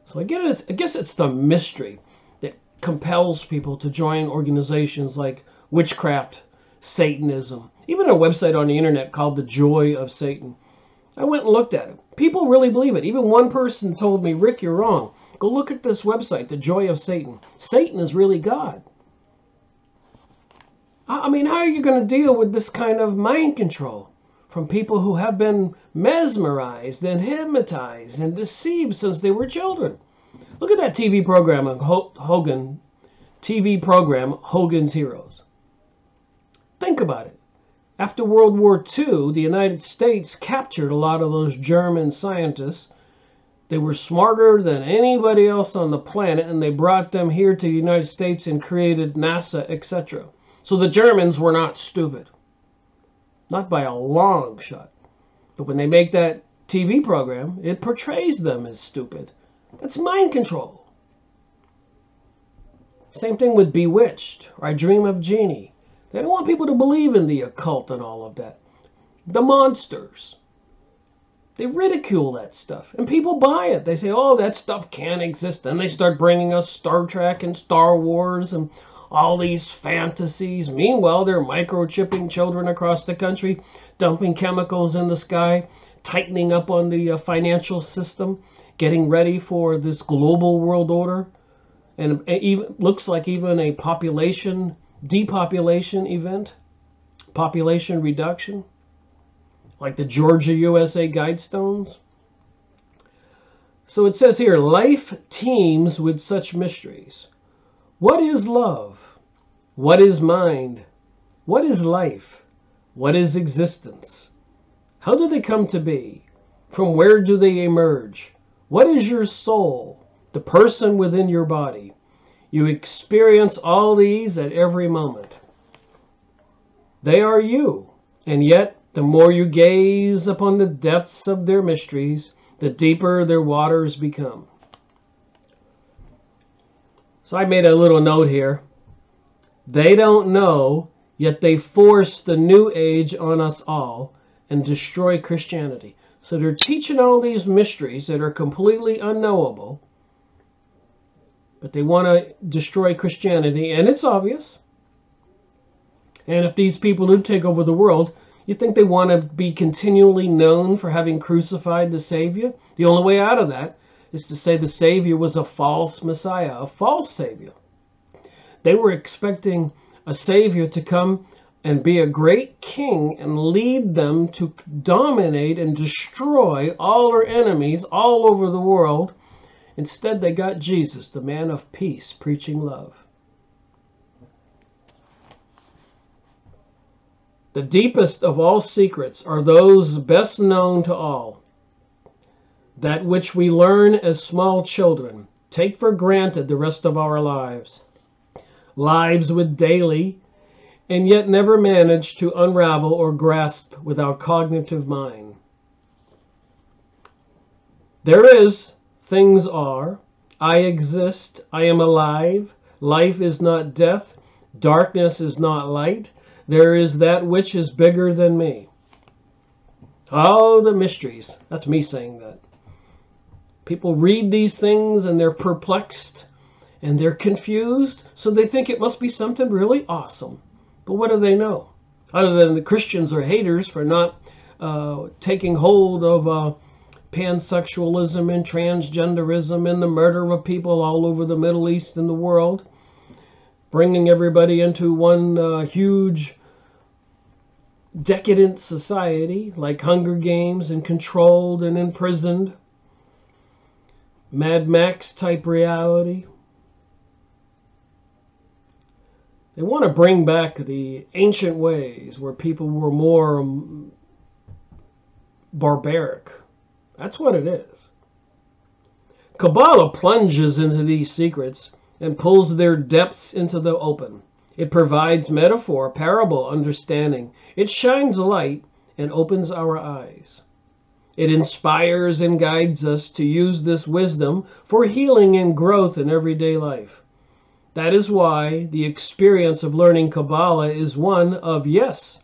So again, I guess it's the mystery that compels people to join organizations like witchcraft, Satanism, even a website on the internet called The Joy of Satan. I went and looked at it. People really believe it. Even one person told me, Rick, you're wrong. Go look at this website, The Joy of Satan. Satan is really God. I mean, how are you going to deal with this kind of mind control from people who have been mesmerized and hypnotized and deceived since they were children? Look at that TV program of Hogan's Heroes. Think about it. After World War II, the United States captured a lot of those German scientists. They were smarter than anybody else on the planet, and they brought them here to the United States and created NASA, etc. So the Germans were not stupid. Not by a long shot. But when they make that TV program, it portrays them as stupid. That's mind control. Same thing with Bewitched, or I Dream of Jeannie. They don't want people to believe in the occult and all of that. The monsters. They ridicule that stuff. And people buy it. They say, oh, that stuff can't exist. Then they start bringing us Star Trek and Star Wars and all these fantasies. Meanwhile, they're microchipping children across the country, dumping chemicals in the sky, tightening up on the financial system, getting ready for this global world order. And it even looks like even a depopulation event, population reduction, like the Georgia USA Guidestones. So it says here, life teems with such mysteries. What is love? What is mind? What is life? What is existence? How do they come to be? From where do they emerge? What is your soul, the person within your body? You experience all these at every moment. They are you, and yet the more you gaze upon the depths of their mysteries, the deeper their waters become. So I made a little note here. They don't know, yet they force the new age on us all and destroy Christianity. So they're teaching all these mysteries that are completely unknowable, but they want to destroy Christianity, and it's obvious. And if these people do take over the world, you think they want to be continually known for having crucified the Savior? The only way out of that is to say the Savior was a false Messiah, a false Savior. They were expecting a Savior to come and be a great king and lead them to dominate and destroy all their enemies all over the world. Instead, they got Jesus, the man of peace, preaching love. The deepest of all secrets are those best known to all. That which we learn as small children, take for granted the rest of our lives. Lives with daily, and yet never manage to unravel or grasp with our cognitive mind. There is, things are, I exist, I am alive, life is not death, darkness is not light, there is that which is bigger than me. Oh, the mysteries. That's me saying that. People read these things and they're perplexed and they're confused, so they think it must be something really awesome. But what do they know? Other than the Christians are haters for not taking hold of pansexualism and transgenderism and the murder of people all over the Middle East and the world, bringing everybody into one huge decadent society like Hunger Games and controlled and imprisoned. Mad Max type reality. They want to bring back the ancient ways where people were more barbaric. That's what it is. Kabbalah plunges into these secrets and pulls their depths into the open. It provides metaphor, parable, understanding. It shines light and opens our eyes. It inspires and guides us to use this wisdom for healing and growth in everyday life. That is why the experience of learning Kabbalah is one of, yes,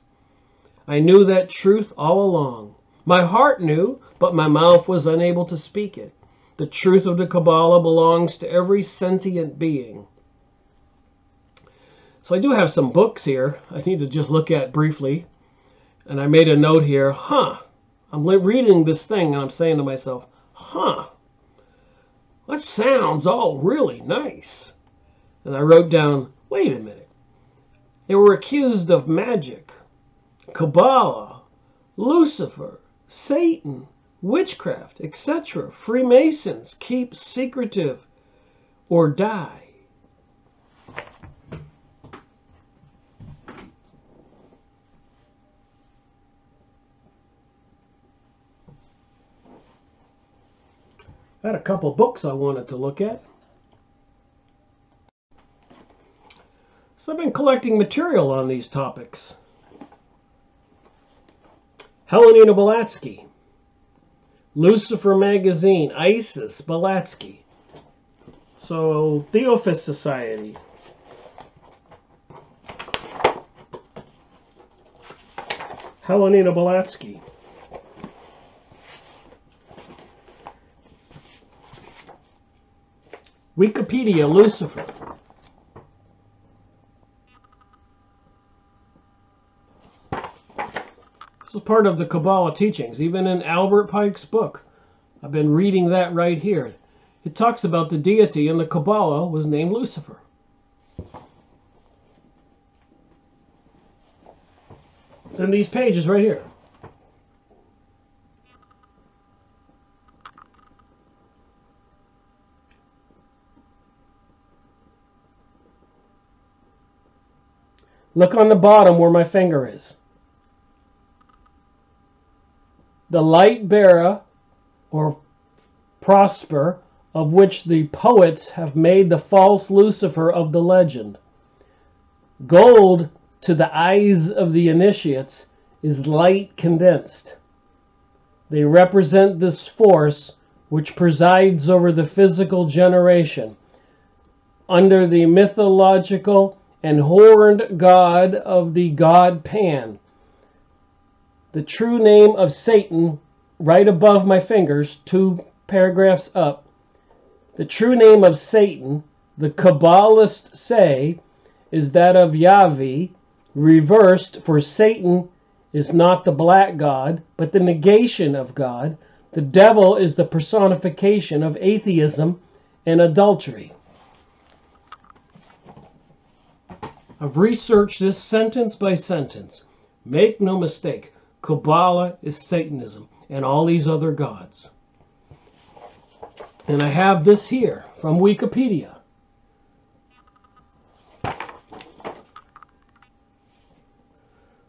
I knew that truth all along. My heart knew, but my mouth was unable to speak it. The truth of the Kabbalah belongs to every sentient being. So I do have some books here I need to just look at briefly. And I made a note here, I'm reading this thing and I'm saying to myself, that sounds all really nice. And I wrote down, wait a minute. They were accused of magic, Kabbalah, Lucifer, Satan, witchcraft, etc. Freemasons, keep secretive or die. I had a couple books I wanted to look at. So I've been collecting material on these topics. Helena Blavatsky, Lucifer Magazine, Isis, Blavatsky. So Theophist Society. Helena Blavatsky. Wikipedia, Lucifer. This is part of the Kabbalah teachings, even in Albert Pike's book. I've been reading that right here. It talks about the deity in the Kabbalah was named Lucifer. It's in these pages right here. Look on the bottom where my finger is. The light bearer, or prosper, of which the poets have made the false Lucifer of the legend. Gold, to the eyes of the initiates, is light condensed. They represent this force which presides over the physical generation, under the mythological and horned god of the god Pan. The true name of Satan, right above my fingers, 2 paragraphs up. The true name of Satan, the Kabbalists say, is that of Yahweh, reversed, for Satan is not the black god, but the negation of God. The devil is the personification of atheism and adultery. I've researched this sentence by sentence. Make no mistake, Kabbalah is Satanism and all these other gods. And I have this here from Wikipedia.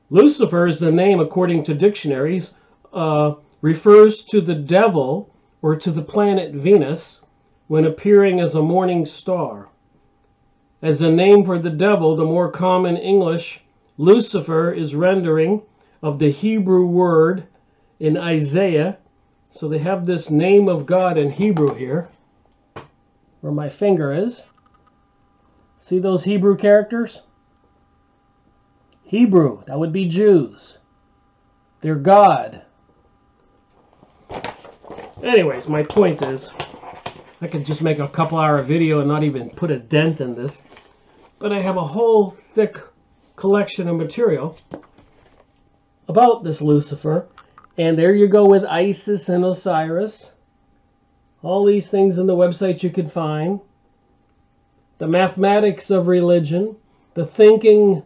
Lucifer is the name, according to dictionaries, refers to the devil or to the planet Venus when appearing as a morning star. As a name for the devil, the more common English Lucifer is rendering of the Hebrew word in Isaiah. So they have this name of God in Hebrew here, where my finger is. See those Hebrew characters? Hebrew, that would be Jews. They're God. Anyways, my point is, I could just make a couple-hour video and not even put a dent in this. But I have a whole thick collection of material about this Lucifer. And there you go with Isis and Osiris. All these things in the website you can find. The mathematics of religion. The thinking,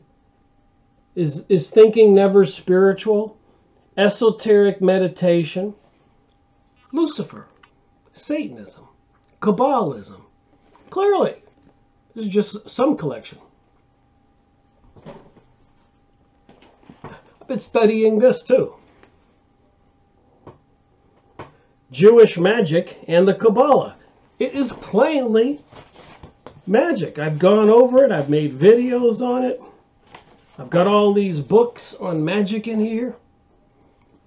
is thinking never spiritual? Esoteric meditation. Lucifer. Satanism. Kabbalism. Clearly, this is just some collection. I've been studying this too. Jewish magic and the Kabbalah. It is plainly magic. I've gone over it. I've made videos on it. I've got all these books on magic in here.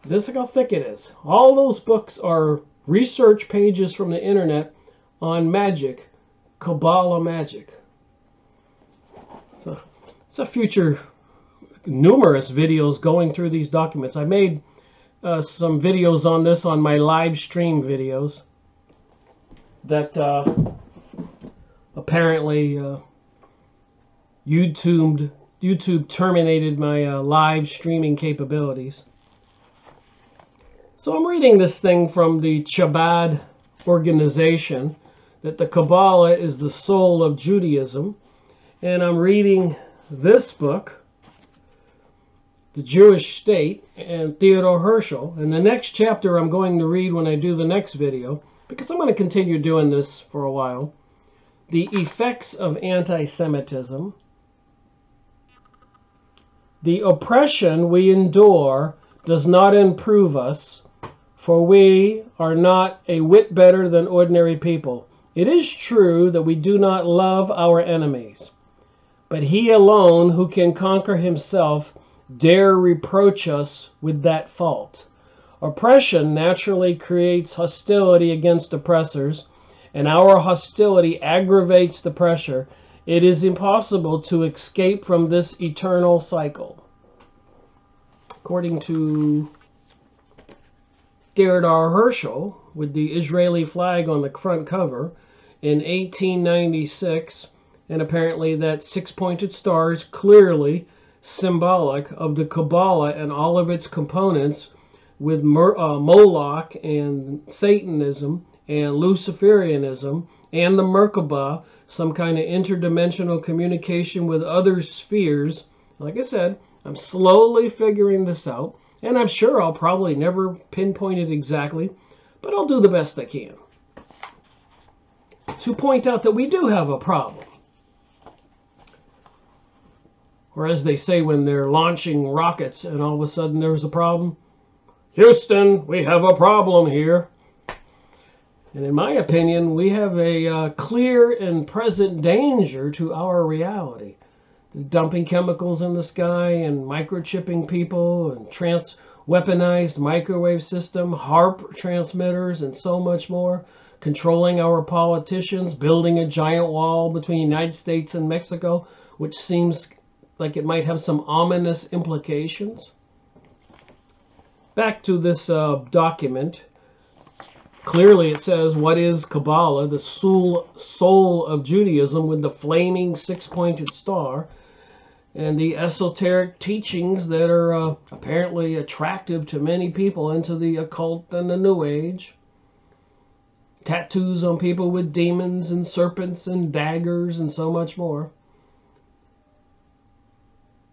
This is how thick it is. All those books are research pages from the internet on magic, Kabbalah magic. So it's a future numerous videos going through these documents. I made some videos on this on my live stream videos that apparently YouTube terminated my live streaming capabilities. So I'm reading this thing from the Chabad organization, that the Kabbalah is the soul of Judaism. And I'm reading this book, The Jewish State, and Theodor Herzl. And the next chapter I'm going to read when I do the next video, because I'm going to continue doing this for a while. The Effects of Anti-Semitism. The oppression we endure does not improve us, for we are not a whit better than ordinary people. It is true that we do not love our enemies, but he alone who can conquer himself dare reproach us with that fault. Oppression naturally creates hostility against oppressors, and our hostility aggravates the pressure. It is impossible to escape from this eternal cycle. According to Theodor Herzl, with the Israeli flag on the front cover in 1896, and apparently that six-pointed star is clearly symbolic of the Kabbalah and all of its components, with Moloch and Satanism and Luciferianism and the Merkabah, some kind of interdimensional communication with other spheres. Like I said, I'm slowly figuring this out, and I'm sure I'll probably never pinpoint it exactly, but I'll do the best I can to point out that we do have a problem. Or as they say when they're launching rockets and all of a sudden there's a problem, Houston, we have a problem here. And in my opinion, we have a clear and present danger to our reality. Dumping chemicals in the sky and microchipping people and weaponized microwave system, HARP transmitters, and so much more. Controlling our politicians, building a giant wall between the United States and Mexico, which seems like it might have some ominous implications. Back to this document. Clearly it says, what is Kabbalah? The soul of Judaism with the flaming six-pointed star. And the esoteric teachings that are apparently attractive to many people into the occult and the New Age. Tattoos on people with demons and serpents and daggers and so much more.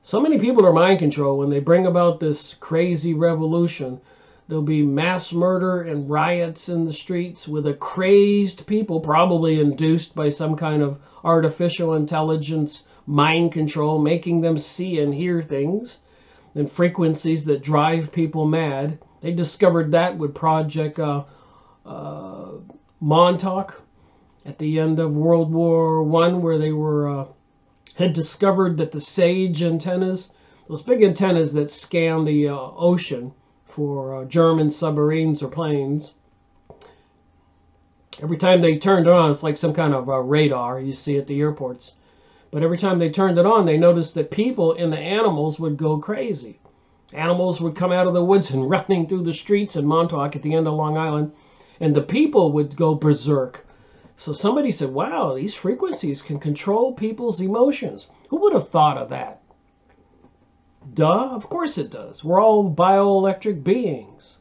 So many people are mind controlled when they bring about this crazy revolution. There'll be mass murder and riots in the streets with a crazed people, probably induced by some kind of artificial intelligence mind control, making them see and hear things and frequencies that drive people mad. They discovered that with Project Montauk at the end of World War I, where they had discovered that the SAGE antennas, those big antennas that scan the ocean for German submarines or planes, every time they turned it on, it's like some kind of radar you see at the airports. But every time they turned it on, they noticed that people and the animals would go crazy. Animals would come out of the woods and running through the streets in Montauk at the end of Long Island, and the people would go berserk. So somebody said, wow, these frequencies can control people's emotions. Who would have thought of that? Duh, of course it does. We're all bioelectric beings.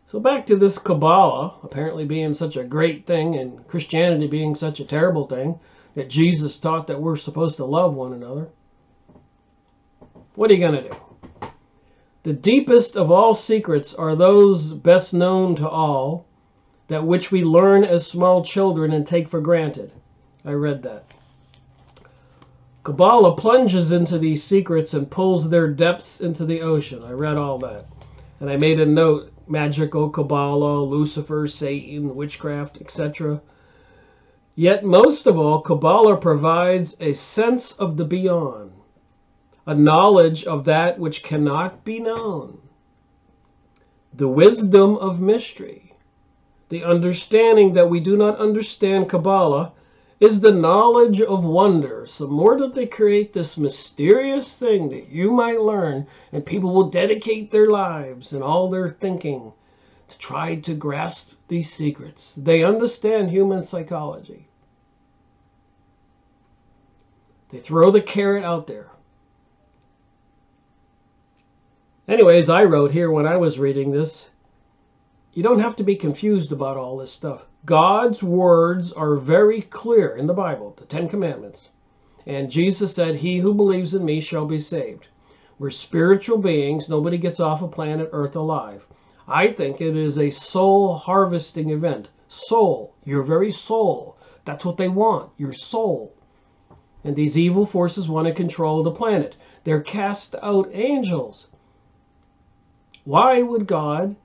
So back to this Kabbalah apparently being such a great thing and Christianity being such a terrible thing, that Jesus taught that we're supposed to love one another. What are you going to do? The deepest of all secrets are those best known to all, that which we learn as small children and take for granted. I read that. Kabbalah plunges into these secrets and pulls their depths into the ocean. I read all that. And I made a note, magical Kabbalah, Lucifer, Satan, witchcraft, etc. Yet most of all, Kabbalah provides a sense of the beyond, a knowledge of that which cannot be known, the wisdom of mystery. The understanding that we do not understand Kabbalah is the knowledge of wonder. So more that they create this mysterious thing that you might learn, and people will dedicate their lives and all their thinking to try to grasp these secrets. They understand human psychology. They throw the carrot out there. Anyways, I wrote here when I was reading this, you don't have to be confused about all this stuff. God's words are very clear in the Bible, the Ten Commandments. And Jesus said, he who believes in me shall be saved. We're spiritual beings. Nobody gets off of planet Earth alive. I think it is a soul harvesting event. Soul, your very soul. That's what they want, your soul. And these evil forces want to control the planet. They're cast out angels. Why would God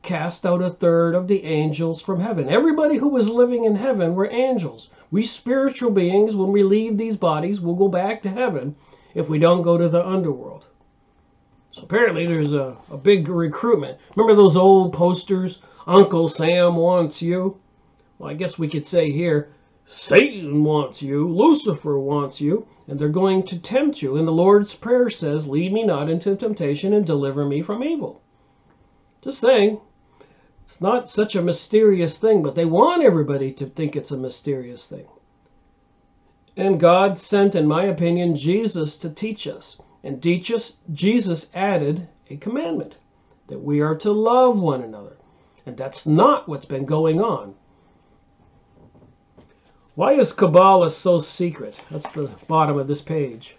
cast out a third of the angels from heaven? Everybody who was living in heaven were angels. We spiritual beings, when we leave these bodies, will go back to heaven if we don't go to the underworld. So apparently there's a big recruitment. Remember those old posters, Uncle Sam wants you? Well, I guess we could say here, Satan wants you, Lucifer wants you, and they're going to tempt you. And the Lord's Prayer says, lead me not into temptation and deliver me from evil. Just saying. It's not such a mysterious thing, but they want everybody to think it's a mysterious thing. And God sent, in my opinion, Jesus to teach us. And Jesus added a commandment that we are to love one another. And that's not what's been going on. Why is Kabbalah so secret? That's the bottom of this page.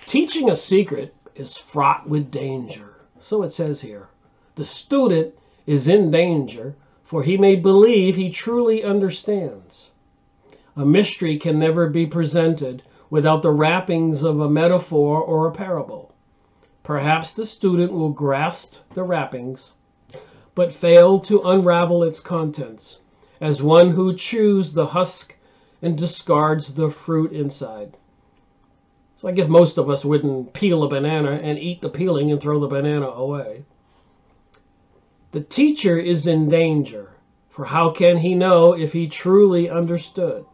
Teaching a secret is fraught with danger. So it says here. The student is in danger, for he may believe he truly understands. A mystery can never be presented without the wrappings of a metaphor or a parable. Perhaps the student will grasp the wrappings, but fail to unravel its contents, as one who chews the husk and discards the fruit inside. So I guess most of us wouldn't peel a banana and eat the peeling and throw the banana away. The teacher is in danger, for how can he know if he truly understood?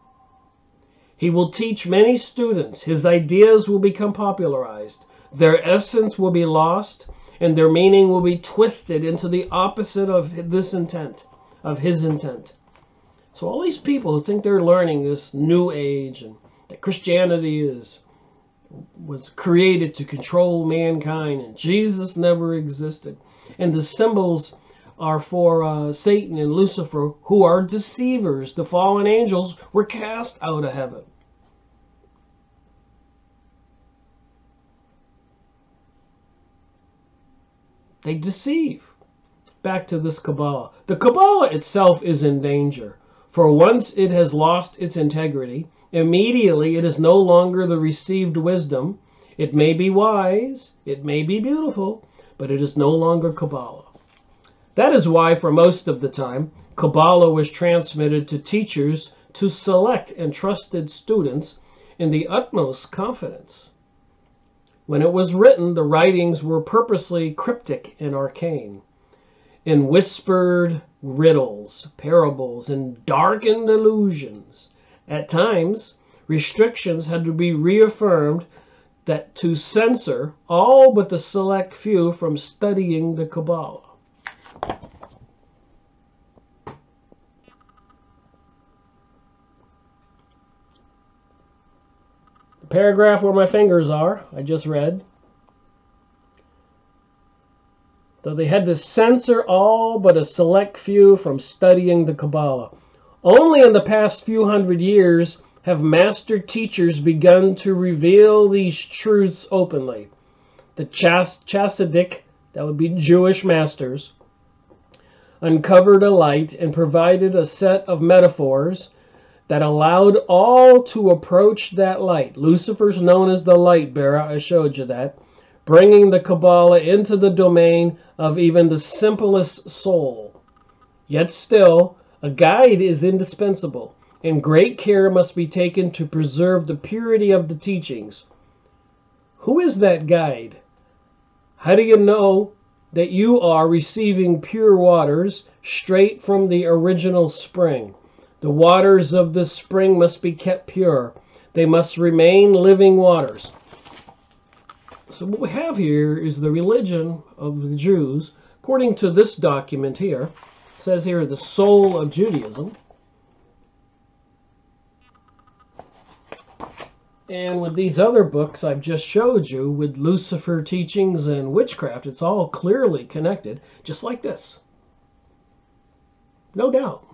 He will teach many students. His ideas will become popularized. Their essence will be lost, and their meaning will be twisted into the opposite of this intent, of his intent. So all these people who think they're learning this new age and that Christianity was created to control mankind and Jesus never existed, and the symbols are for Satan and Lucifer, who are deceivers. The fallen angels were cast out of heaven. They deceive. Back to this Kabbalah. The Kabbalah itself is in danger. For once it has lost its integrity, immediately it is no longer the received wisdom. It may be wise, it may be beautiful, but it is no longer Kabbalah. That is why, for most of the time, Kabbalah was transmitted to teachers to select and trusted students in the utmost confidence. When it was written, the writings were purposely cryptic and arcane, in whispered riddles, parables, and darkened allusions. At times, restrictions had to be reaffirmed that to censor all but the select few from studying the Kabbalah. The paragraph where my fingers are, I just read. Though they had to censor all but a select few from studying the Kabbalah. Only in the past few hundred years have master teachers begun to reveal these truths openly. The Chassidic, that would be Jewish masters, uncovered a light and provided a set of metaphors that allowed all to approach that light. Lucifer's known as the light bearer, I showed you that, bringing the Kabbalah into the domain of even the simplest soul. Yet still, a guide is indispensable, and great care must be taken to preserve the purity of the teachings. Who is that guide? How do you know that you are receiving pure waters straight from the original spring? The waters of this spring must be kept pure. They must remain living waters. So what we have here is the religion of the Jews. According to this document here, it says here the soul of Judaism. And with these other books I've just showed you, with Lucifer teachings and witchcraft, it's all clearly connected, just like this. No doubt.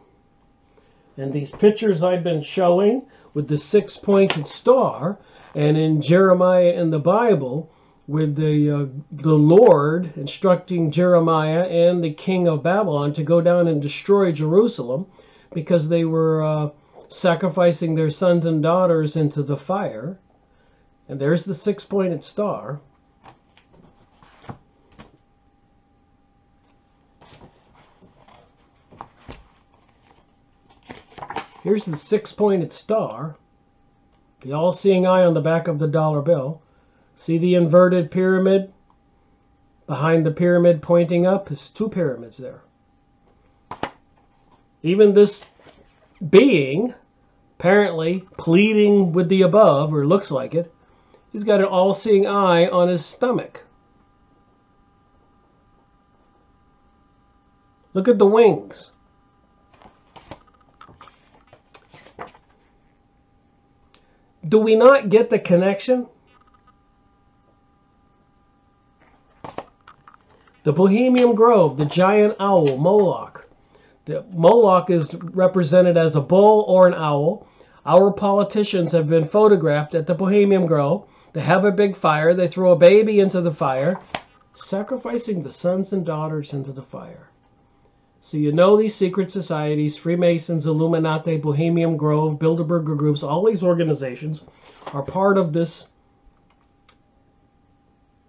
And these pictures I've been showing with the six-pointed star, and in Jeremiah in the Bible, with the Lord instructing Jeremiah and the king of Babylon to go down and destroy Jerusalem because they were sacrificing their sons and daughters into the fire. And there's the six-pointed star. Here's the six-pointed star, the all-seeing eye on the back of the dollar bill. See the inverted pyramid? Behind the pyramid pointing up is two pyramids there. Even this being, apparently pleading with the above, or looks like it, he's got an all-seeing eye on his stomach. Look at the wings. Do we not get the connection? The Bohemian Grove, the giant owl, Moloch. The Moloch is represented as a bull or an owl. Our politicians have been photographed at the Bohemian Grove. They have a big fire. They throw a baby into the fire, sacrificing the sons and daughters into the fire. So you know these secret societies, Freemasons, Illuminati, Bohemian Grove, Bilderberger groups, all these organizations are part of this.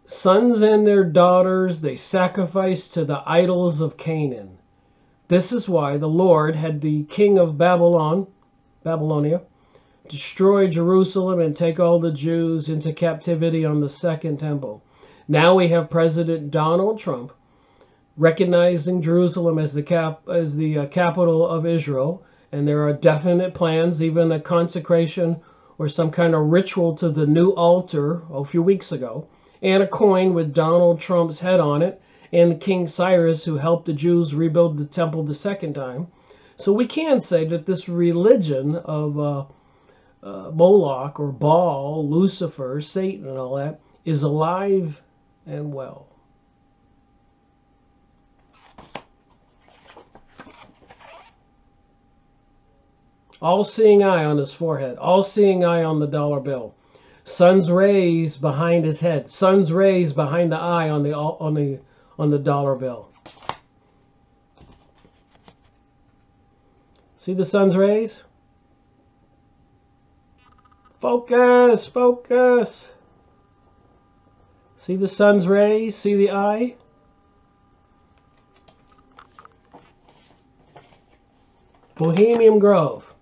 Sons and their daughters, they sacrifice to the idols of Canaan. This is why the Lord had the king of Babylonia, destroy Jerusalem and take all the Jews into captivity on the Second Temple. Now we have President Donald Trump recognizing Jerusalem as the capital of Israel, and there are definite plans, even a consecration or some kind of ritual to the new altar a few weeks ago, and a coin with Donald Trump's head on it, and King Cyrus, who helped the Jews rebuild the temple the second time. So we can say that this religion of Moloch or Baal, Lucifer, Satan, and all that is alive and well. All-seeing eye on his forehead. All-seeing eye on the dollar bill. Sun's rays behind his head. Sun's rays behind the eye on the dollar bill. See the sun's rays? Focus, focus. See the sun's rays? See the eye? Bohemian Grove.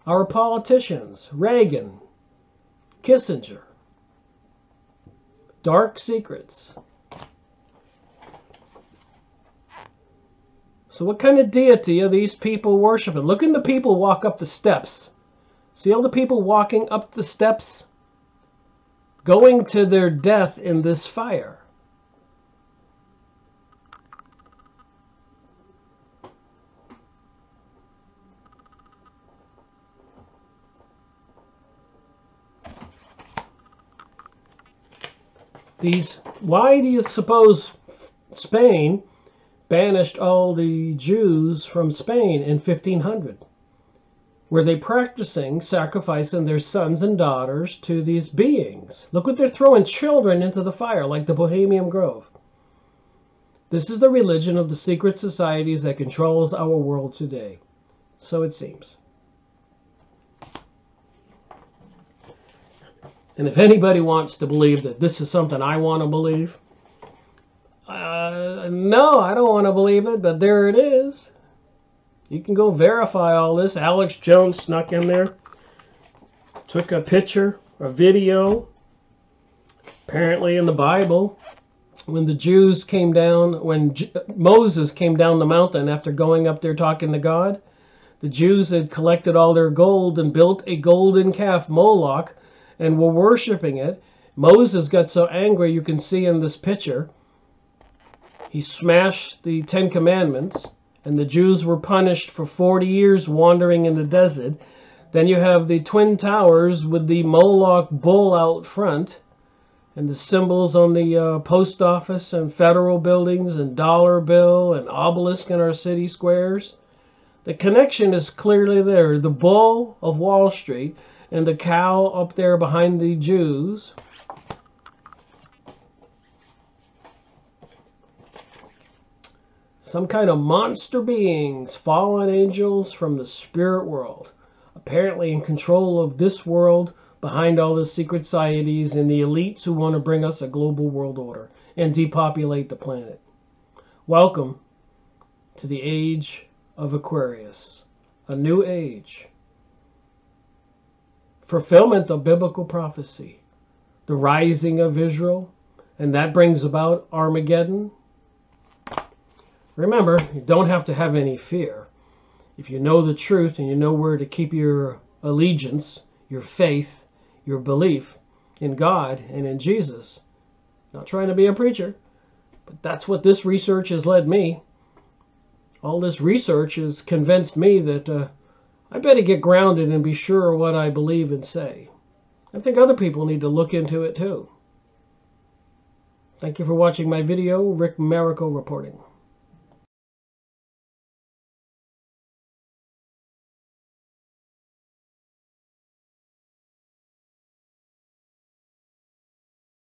Our politicians, Reagan, Kissinger. Dark secrets. So what kind of deity are these people worshiping? Look at the people walk up the steps. See all the people walking up the steps? Going to their death in this fire. Why do you suppose Spain banished all the Jews from Spain in 1500? Were they practicing sacrificing their sons and daughters to these beings? Look what they're throwing children into the fire, like the Bohemian Grove. This is the religion of the secret societies that controls our world today. So it seems. And if anybody wants to believe that this is something I want to believe, no, I don't want to believe it, but there it is. You can go verify all this. Alex Jones snuck in there, took a picture, a video. Apparently in the Bible, when the Jews came down, when Moses came down the mountain after going up there talking to God, the Jews had collected all their gold and built a golden calf, Moloch, and were worshiping it. Moses got so angry, you can see in this picture, he smashed the 10 Commandments, and the Jews were punished for 40 years wandering in the desert. Then you have the Twin Towers with the Moloch bull out front, and the symbols on the post office and federal buildings and dollar bill and obelisk in our city squares. The connection is clearly there. The bull of Wall Street and the cow up there behind the Jews. Some kind of monster beings, fallen angels from the spirit world, apparently in control of this world, behind all the secret societies and the elites who want to bring us a global world order and depopulate the planet. Welcome to the age of Aquarius, a new age. Fulfillment of biblical prophecy, the rising of Israel, and that brings about Armageddon. Remember, you don't have to have any fear. If you know the truth and you know where to keep your allegiance, your faith, your belief in God and in Jesus. Not trying to be a preacher, but that's what this research has led me. All this research has convinced me that I better get grounded and be sure of what I believe and say. I think other people need to look into it too. Thank you for watching my video. Rick Miracle reporting.